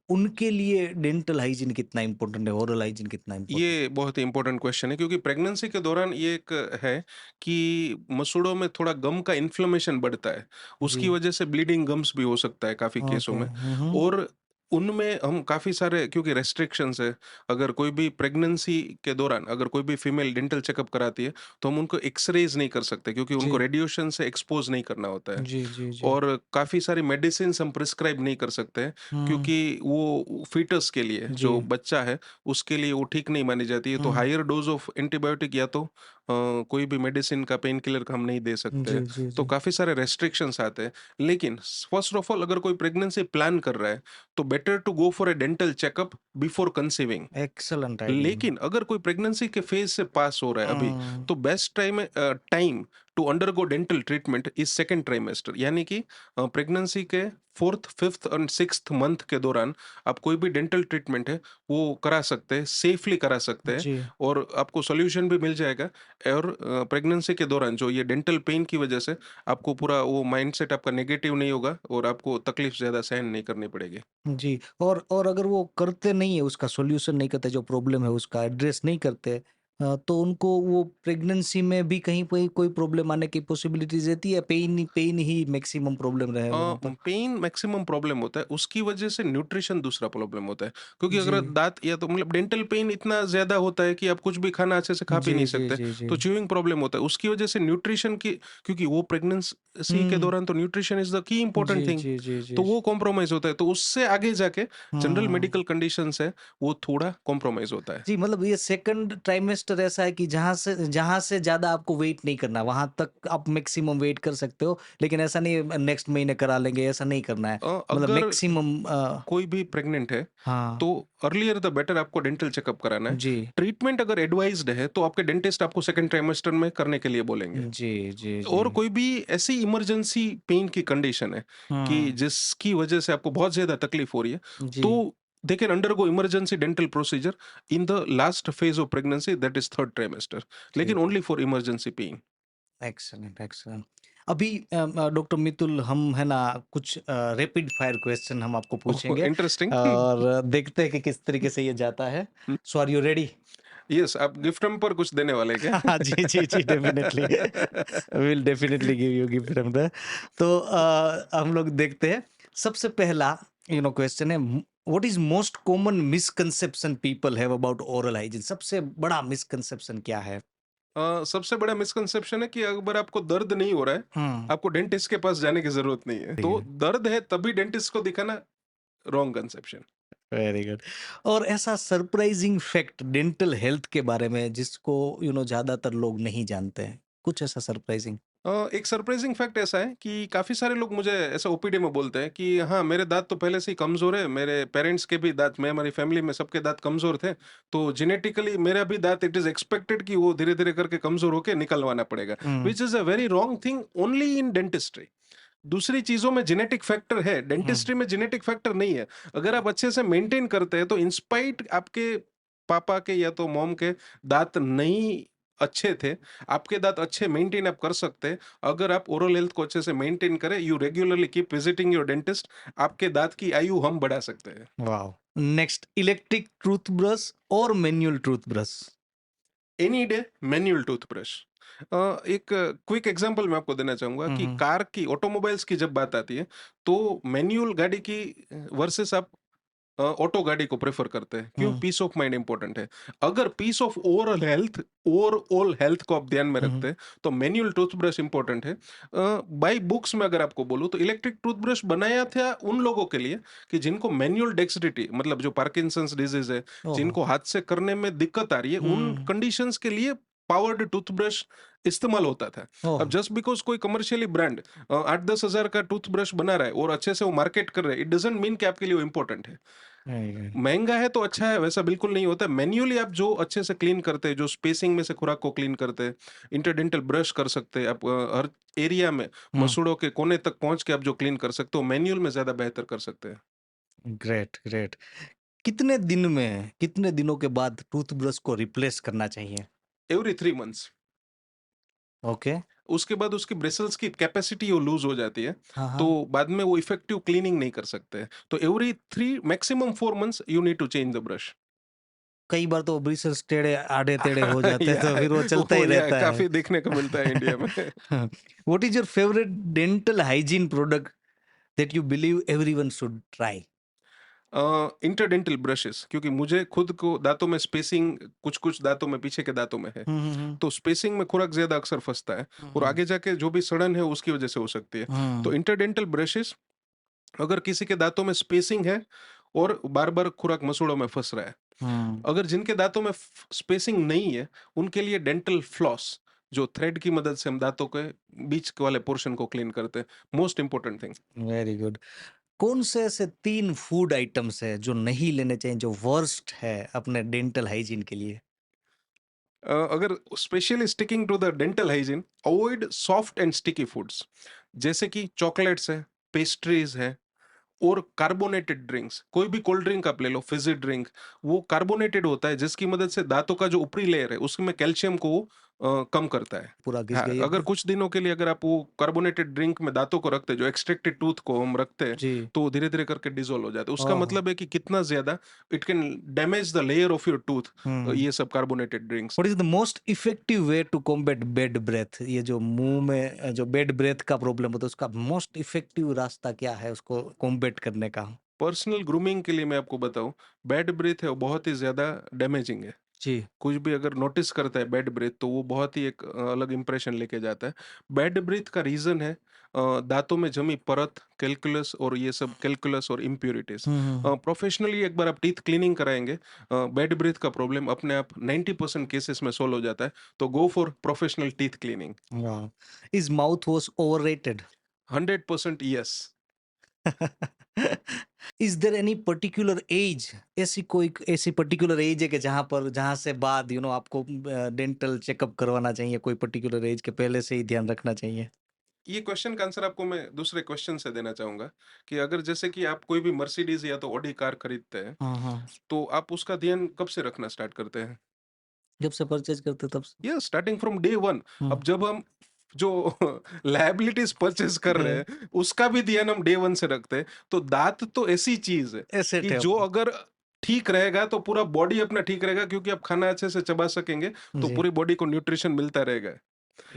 उनके लिए डेंटल हाइजीन कितना इम्पोर्टेंट है, ओरल हाइजीन कितना इम्पोर्टेंट? ये बहुत ही इंपॉर्टेंट क्वेश्चन है, क्योंकि प्रेगनेंसी के दौरान ये एक है कि मसूड़ों में थोड़ा गम का इन्फ्लेमेशन बढ़ता है। जी, उसकी वजह से ब्लीडिंग गम्स भी हो सकता है काफ़ी केसों ओके। में। हुँ, हुँ। और उनमें हम काफ़ी सारे, क्योंकि रेस्ट्रिक्शंस है, अगर कोई भी प्रेगनेंसी के दौरान अगर कोई भी फीमेल डेंटल चेकअप कराती है, तो हम उनको एक्स-रेज़ नहीं कर सकते, क्योंकि उनको जी, रेडिएशन से एक्सपोज़ नहीं करना होता है। जी, जी, जी। और काफ़ी सारी मेडिसिन्स हम प्रिस्क्राइब नहीं कर सकते हैं, हुँ, क्योंकि वो फीटस के लिए, जी। जो बच्चा है, उसके लिए वो ठीक नहीं मानी जाती है। तो हुँ, हायर डोज ऑफ एंटीबायोटिक या तो कोई भी मेडिसिन का, पेन किलर का हम नहीं दे सकते जी, हैं। जी, तो जी। काफ़ी सारे रेस्ट्रिक्शंस आते हैं। लेकिन फर्स्ट ऑफ ऑल, अगर कोई प्रेगनेंसी प्लान कर रहा है, तो better to go for a dental checkup before conceiving. Excellent idea. लेकिन अगर कोई प्रेगनेंसी के फेज से पास हो रहा है अभी, हुँ, तो best time to undergo dental treatment is second trimester, यानी कि प्रेगनेंसी के फोर्थ, फिफ्थ और सिक्स्थ मंथ के दौरान आप कोई भी डेंटल ट्रीटमेंट है वो करा सकते हैं, सेफली करा सकते हैं। जी। और आपको सोल्यूशन भी मिल जाएगा। और प्रेगनेंसी के दौरान जो ये डेंटल पेन की वजह से आपको पूरा वो माइंडसेट आपका नेगेटिव नहीं होगा, और आपको तकलीफ ज़्यादा सहन नहीं करनी पड़ेगी। जी। और अगर वो करते नहीं है, उसका सॉल्यूशन नहीं करते, जो प्रॉब्लम है उसका एड्रेस नहीं करते, तो उनको वो प्रेगनेंसी में भी कहीं पे कोई प्रॉब्लम आने की पॉसिबिलिटीज़ रहती है? पेन पेन ही मैक्सिमम प्रॉब्लम रहे वहाँ पर? पेन मैक्सिमम प्रॉब्लम होता है, उसकी वजह से न्यूट्रिशन दूसरा प्रॉब्लम होता है। क्योंकि जी। अगर दांत, या तो मतलब डेंटल पेन इतना ज्यादा होता है कि आप कुछ भी खाना अच्छे से खा पी जी, नहीं जी, सकते, जी, जी। तो च्यूइंग प्रॉब्लम होता है, उसकी वजह से न्यूट्रिशन की। क्योंकि वो प्रेगनेंसी के हुँ। दौरान तो nutrition is the key important जी, थिंग। जी, जी, तो जी। वो कॉम्प्रोमाइज होता है, तो उससे आगे जाके जनरल हुँ। मेडिकल कंडीशंस है, वो थोड़ा कॉम्प्रोमाइज होता है। जी, मतलब ये सेकंड ट्राइमेस्टर ऐसा है कि जहाँ से ज़्यादा आपको वेट नहीं करना, वहाँ तक आप मैक्सिमम वेट कर सकते हो, लेकिन ऐसा नहीं है नेक्स्ट महीने करा लेंगे, ऐसा नहीं करना है। मतलब अगर मैक्सिमम कोई भी प्रेग्नेंट है, हाँ। तो अर्लियर द बेटर आपको डेंटल चेकअप कराना है। जी। ट्रीटमेंट अगर एडवाइज्ड है, तो आपके डेंटिस्ट आपको सेकंड ट्राइमेस्टर में करने के लिए बोलेंगे। जी, जी, जी। और कोई भी ऐसी इमरजेंसी पेन की कंडीशन है कि हुँ, जिसकी वजह से आपको बहुत ज्यादा तकलीफ हो रही है, जी। तो they can undergo emergency dental procedure in the last phase of pregnancy, that is third trimester, लेकिन ठीक है। Only for emergency pain. Excellent, excellent. अभी डॉक्टर मितुल, हम है ना कुछ रैपिड फायर क्वेश्चन हम आपको पूछेंगे इंटरेस्टिंग। और देखते हैं कि किस तरीके से ये जाता है। So are you ready? Yes, आप गिफ्ट हम पर कुछ देने वाले क्या? हाँ, जी, जी, जी, definitely. Will definitely give you gift from the. तो हम लोग देखते हैं। सबसे पहला क्वेश्चन है, what is most common misconception people have about oral hygiene? सबसे बड़ा मिसकंसेप्शन क्या है? सबसे बड़ा मिसकंसेप्शन है कि अगर आपको दर्द नहीं हो रहा है, हुँ, आपको डेंटिस्ट के पास जाने की ज़रूरत नहीं है। ठीक तो है। दर्द है तभी डेंटिस्ट को दिखाना, रॉन्ग कंसेप्शन। Very good. और ऐसा सरप्राइजिंग फैक्ट डेंटल हेल्थ के बारे में जिसको ज़्यादातर लोग नहीं जानते हैं, कुछ ऐसा सरप्राइजिंग? एक सरप्राइजिंग फैक्ट ऐसा है कि काफ़ी सारे लोग मुझे ऐसा ओपीडी में बोलते हैं कि हाँ, मेरे दाँत तो पहले से ही कमज़ोर है, मेरे पेरेंट्स के भी दाँत, मैं हमारी फैमिली में सबके दाँत कमज़ोर थे, तो जेनेटिकली मेरा भी दाँत इट इज़ एक्सपेक्टेड कि वो धीरे-धीरे करके कमज़ोर होके निकलवाना पड़ेगा, hmm, which is a very wrong thing only in dentistry. दूसरी चीजों में जेनेटिक फैक्टर है, हम्म डेंटिस्ट्री में जेनेटिक फैक्टर नहीं है। अगर आप अच्छे से मेंटेन करते हैं तो इंस्पाइट आपके पापा के या तो मॉम के दांत नहीं अच्छे थे, आपके दांत अच्छे मेंटेन आप कर सकते हैं। अगर आप ओरल हेल्थ को अच्छे से मेंटेन करें, you regularly keep visiting your dentist, आपके दांत की आयु हम बढ़ा सकते हैं। वाओ। नेक्स्ट, इलेक्ट्रिक टूथब्रश और manual toothbrush? Any day manual toothbrush. एक क्विक एग्जांपल मैं आपको देना चाहूंगा कि हम्म कार की, ऑटोमोबाइल्स की जब बात आती है तो मैनुअल गाड़ी की वर्सेस आप ऑटो गाड़ी को प्रेफर करते हैं। क्यों? हम्म पीस ऑफ माइंड इंपॉर्टेंट है। अगर पीस ऑफ ओवरऑल हेल्थ को आप ध्यान में हम्म रखते हैं तो मैनुअल टूथब्रश इंपॉर्टेंट है। बाई बुक्स में अगर आपको बोलूं तो इलेक्ट्रिक टूथब्रश बनाया था उन लोगों के लिए कि जिनको मैनुअल डेक्सटिलिटी, मतलब जो पार्किंसंस डिजीज है, ओहो। जिनको हाथ से करने में दिक्कत आ रही है, उन हम्म कंडीशंस के लिए पावर्ड टूथब्रश इस्तेमाल होता था। अब ओहो। जस्ट बिकॉज कोई कमर्शियली ब्रांड 8-10 हजार का टूथब्रश बना रहा है और अच्छे से वो मार्केट कर रहा है, इट डजेंट मीन कि आपके लिए वो इंपॉर्टेंट है। Right. महंगा है तो अच्छा है, वैसा बिल्कुल नहीं होता। मैन्युअली आप जो अच्छे से क्लीन करते हैं, जो स्पेसिंग में से खुराक को क्लीन करते हैं, इंटरडेंटल ब्रश कर सकते हैं आप, हर एरिया में हम्म मसूड़ों के कोने तक पहुंच के आप जो क्लीन कर सकते हो, मैन्युअल में ज्यादा बेहतर कर सकते हैं। Great great. कितने दिनों के बाद टूथब्रश को रिप्लेस करना चाहिए? Every 3 months. ओके। उसके बाद उसकी ब्रिसल्स की कैपेसिटी वो लूज हो जाती है, हाँ तो हाँ। बाद में वो इफेक्टिव क्लीनिंग नहीं कर सकते। तो every 3 maximum 4 months you need to change the brush. कई बार तो ब्रिसल्स टेढ़े आड़े टेढ़े हो जाते हैं, या तो फिर वो चलता ही या रहता है। काफी देखने को मिलता है इंडिया में। What is your favourite dental hygiene product that you believe everyone should try? Interdental brushes, क्योंकि मुझे खुद को दांतों में स्पेसिंग, कुछ कुछ दांतों में, पीछे के दांतों में है, हम्म। तो स्पेसिंग में खुराक ज्यादा अक्सर फंसता है और हम्म आगे जाके जो भी सड़न है उसकी वजह से हो सकती है। हम्म तो इंटरडेंटल ब्रशेस, अगर किसी के दांतों में स्पेसिंग है और बार बार खुराक मसूड़ों में फंस रहा है, हम्म। अगर जिनके दांतों में स्पेसिंग नहीं है, उनके लिए डेंटल फ्लॉस, जो थ्रेड की मदद से हम दांतों के बीच के वाले पोर्शन को क्लीन करते हैं, most important thing. Very good. कौन से ऐसे 3 फूड आइटम्स है जो नहीं लेने चाहिए, जो वर्स्ट है अपने डेंटल हाइजीन के लिए? अगर specially sticking to the dental hygiene, avoid soft and sticky foods, जैसे कि चॉकलेट्स है, पेस्ट्रीज है, और कार्बोनेटेड ड्रिंक्स। कोई भी कोल्ड ड्रिंक आप ले लो, फिजी ड्रिंक, वो कार्बोनेटेड होता है जिसकी मदद से दांतों का जो ऊपरी लेयर है उसमें कैल्शियम को कम करता है। पूरा घिस हाँ, गई अगर अब। कुछ दिनों के लिए अगर आप वो कार्बोनेटेड ड्रिंक में दांतों को रखते हैं, जो एक्सट्रैक्टेड टूथ को हम रखते हैं, जी। तो धीरे धीरे करके डिजोल्व हो जाता है। उसका ओह। मतलब है कि कितना ज्यादा it can damage the layer of your tooth, hmm. ये सब carbonated drinks. What is the most effective way to combat bad breath? ये जो मुंह में जो बैड ब्रेथ का प्रॉब्लम होता है, उसका मोस्ट इफेक्टिव रास्ता क्या है उसको कॉम्बैट करने का? पर्सनल ग्रूमिंग के लिए मैं आपको बताऊं, बैड ब्रीथ है वो बहुत ही ज्यादा डैमेजिंग है। जी। कुछ भी अगर नोटिस करता है बैड ब्रीथ, तो वो बहुत ही एक अलग इंप्रेशन लेके जाता है। बैड ब्रीथ का रीजन है दांतों में जमी परत, कैलकुलस, और ये सब कैलकुलस और इम्प्यूरिटीज। हम्म। प्रोफेशनली एक बार आप टीथ क्लीनिंग कराएंगे, बैड ब्रीथ का प्रॉब्लम अपने आप 90% केसेस में सोल्व हो जाता है। तो go for professional teeth cleaning. वाह। Is mouth wash overrated? 100% yes. Is there any particular age, ऐसी पर्टिकुलर एज है कि जहां से बाद आपको डेंटल चेकअप करवाना चाहिए? कोई पर्टिकुलर एज के पहले से ही ध्यान रखना चाहिए? ये क्वेश्चन का आंसर आपको मैं दूसरे क्वेश्चन से देना चाहूंगा कि अगर जैसे कि आप कोई भी मर्सिडीज या तो ऑडी कार खरीदते हैं, हाँ हाँ। तो आप उसका ध्यान कब से रखना स्टार्ट करते हैं? जब से परचेज करते तब से। ये स्टार्टिंग फ्रॉम डे वन। हम्म। अब जब हम जो लायबिलिटीज परचेज कर रहे हाँ, हैं उसका भी ध्यान हम डे वन से रखते हैं। तो दांत तो ऐसी चीज है एसेट कि है जो अपना। अगर ठीक रहेगा तो पूरा बॉडी अपना ठीक रहेगा, क्योंकि आप खाना अच्छे से चबा सकेंगे तो जी। पूरी बॉडी को न्यूट्रिशन मिलता रहेगा।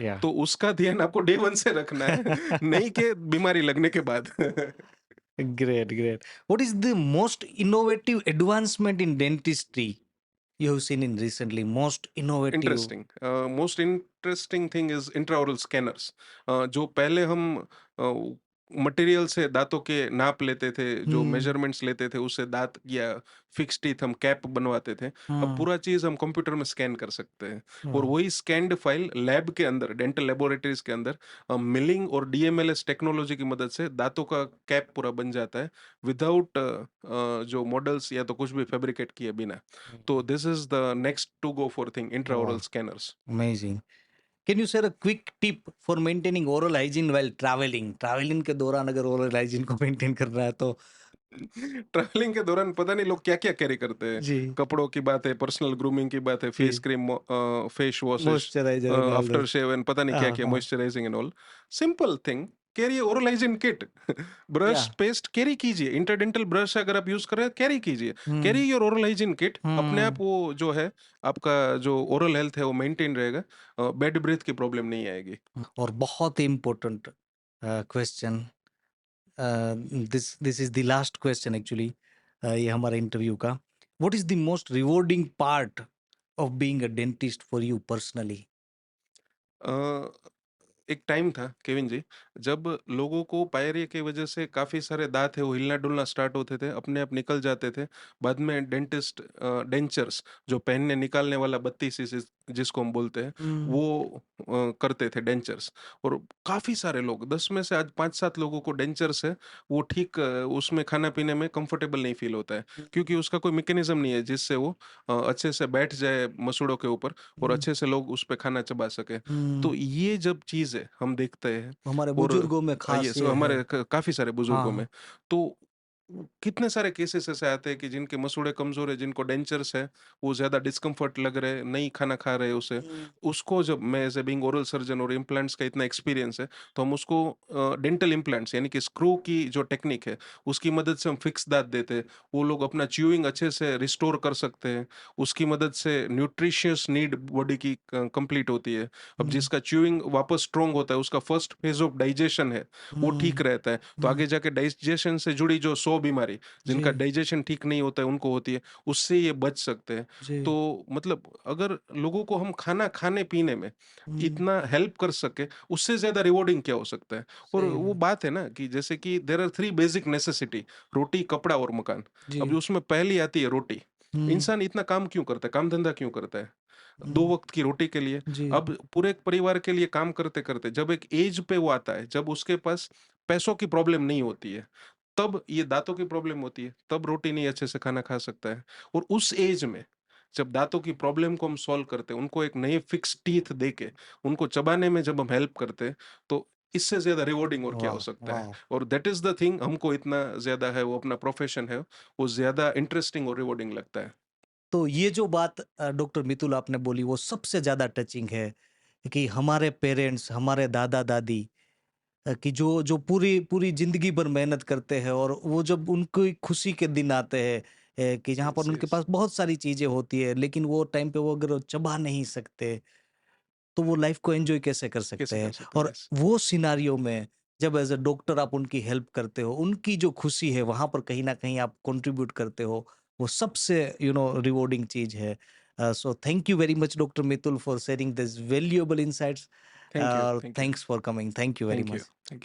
या। तो उसका ध्यान आपको डे वन से रखना है, नहीं कि बीमारी लगने के बाद। Great, great. What is the most innovative advancement in dentistry you have seen in recently? Most innovative. Interesting, most interesting thing is intraoral scanners. जो पहले हम मटेरियल से दांतों के नाप लेते थे, जो हम्म मेजरमेंट्स लेते थे, उससे दांत या फिक्स टीथ हम कैप बनवाते थे। अब हम्म। पूरा चीज हम कंप्यूटर में स्कैन कर सकते हैं, और वाह। वही स्कैन्ड फाइल लैब के अंदर, डेंटल लेबोरेटरीज के अंदर मिलिंग और डीएमएलएस टेक्नोलॉजी की मदद से दांतों का कैप पूरा बन जाता है, विदाउट जो मॉडल्स या तो कुछ भी फैब्रिकेट किए बिना। तो this is the next to go for thing, intraoral वाह। Scanners. Amazing. Can you share a quick tip for maintaining oral hygiene while travelling? Travelling के दौरान अगर ओरल हाइजीन को मेंटेन करना है तो ट्रैवलिंग के दौरान पता नहीं लोग क्या-क्या कैरी करते हैं। जी, कपड़ों की बात है, पर्सनल ग्रूमिंग की बात है, फेस जी, cream, face washes, moisturiser and all after those. Shave and पता नहीं हाँ, क्या-क्या, हाँ, moisturising and all. Simple thing, carry oral hygiene kit. या ब्रश, पेस्ट कैरी कीजिए। इंटरडेंटल ब्रश अगर आप यूज़ कर रहे हैं, कैरी कीजिए। Carry hmm, your oral hygiene kit. अपने हुँ, आप वो जो है, आपका जो ओरल हेल्थ है वो मेंटेन रहेगा। बैड ब्रेथ की प्रॉब्लम नहीं आएगी। और बहुत ही important question, this is the last question actually, ये हमारे इंटरव्यू का। What is the most rewarding part of being a dentist for you personally? Uh, एक टाइम था केविन जी, जब लोगों को पायरिया की वजह से काफ़ी सारे दाँत है वो हिलना-डुलना स्टार्ट होते थे, अपने आप निकल जाते थे। बाद में डेंटिस्ट डेंचर्स, जो पहनने निकालने वाला 32 सीसी जिसको हम बोलते हैं, हुँ, वो करते थे डेंचर्स। और काफ़ी सारे लोग, 10 में से आज 5-7 लोगों को डेंचर्स है, वो ठीक उसमें खाना-पीने में कंफर्टेबल नहीं फ़ील होता है। हुँ, क्योंकि उसका कोई मैकेनिज़्म नहीं है जिससे वो अच्छे से बैठ जाए मसूड़ों के ऊपर और हुँ, अच्छे से लोग उस पे खाना चबा सकें। हुँ। तो ये जब चीज़ है हम देखते हैं, हमारे और बुजुर्गों में ये ख़ास सो ये है। हमारे काफ़ी सारे बुजुर्गों हाँ, में, तो कितने सारे केसेस ऐसे आते हैं कि जिनके मसूड़े कमजोर है, जिनको डेंचर्स है, वो ज्यादा डिस्कम्फर्ट लग रहे, नहीं खाना खा रहे उसे। हुँ, उसको जब मैं as a being oral surgeon, और इम्प्लांट्स का इतना एक्सपीरियंस है, तो हम उसको डेंटल इम्प्लांट्स यानी कि स्क्रू की जो टेक्निक है उसकी मदद से हम फिक्स दांत देते हैं। वो लोग अपना च्यूइंग अच्छे से रिस्टोर कर सकते हैं। उसकी मदद से न्यूट्रिशियस नीड बॉडी की कंप्लीट होती है। अब हुँ, जिसका च्यूइंग वापस स्ट्रोंग होता है, उसका फर्स्ट फेज ऑफ डाइजेशन है वो ठीक हुँ, रहता है। तो हुँ, आगे जाके डाइजेशन से जुड़ी जो 100 बीमारी, जिनका जी, डाइजेशन ठीक नहीं होता है उनको होती है, उससे ये बच सकते हैं। जी, तो मतलब अगर लोगों को हम खाना खाने-पीने में हुँ, इतना हेल्प कर सके, उससे ज़्यादा रिवॉर्डिंग क्या हो सकता है? और सही वो में, बात है ना कि जैसे कि देयर आर 3 बेसिक नेसेसिटी, रोटी, कपड़ा और मकान। अब जी, जो उसमें पहली आती है रोटी। हुँ, इंसान इतना काम क्यों करता है? काम-धंधा क्यों करता है? 2 हुँ, वक़्त की रोटी के लिए। जी, अब पूरे एक परिवार के लिए काम करते-करते जब एक एज पे वो आता है, जब उसके पास पैसों की प्रॉब्लम नहीं होती है, तब ये दाँतों की प्रॉब्लम होती है, तब रोटी नहीं अच्छे से खाना खा सकता है। और उस एज में जब दाँतों की प्रॉब्लम को हम सॉल्व करते हैं, उनको एक नए फिक्स टीथ देके, उनको चबाने में जब हम हेल्प करते हैं, तो इससे ज़्यादा रिवॉर्डिंग और क्या हो वाह! सकता है? वाह! और दैट इज़ द थिंग, हमको इतना ज़्यादा है वो अपना प्रोफ़ेशन है, वो ज़्यादा इंटरेस्टिंग और रिवॉर्डिंग लगता है। तो ये जो बात डॉक्टर मितुल आपने बोली वो सबसे ज़्यादा टचिंग है कि हमारे पेरेंट्स, हमारे दादा-दादी कि जो जो पूरी पूरी ज़िंदगी भर मेहनत करते हैं और वो जब उनकी खुशी के दिन आते हैं, कि जहाँ पर यस, उनके यस। पास बहुत सारी चीज़ें होती है लेकिन वो टाइम पे वो अगर चबा नहीं सकते तो वो लाइफ को एन्जॉय कैसे कर सकते कैसे कर हैं? सकते हैं? और यस। वो सिनेरियो में जब एज़ अ डॉक्टर आप उनकी हेल्प करते हो, उनकी जो खुशी है वहाँ पर कहीं न कहीं आप कंट्रीब्यूट करते हो, वो सबसे रिवार्डिंग चीज़ है। So thank you very much doctor Mitul for sharing this valuable insights, thank you, और thank you, thanks for coming. Thank you very thank you, much. Thank you.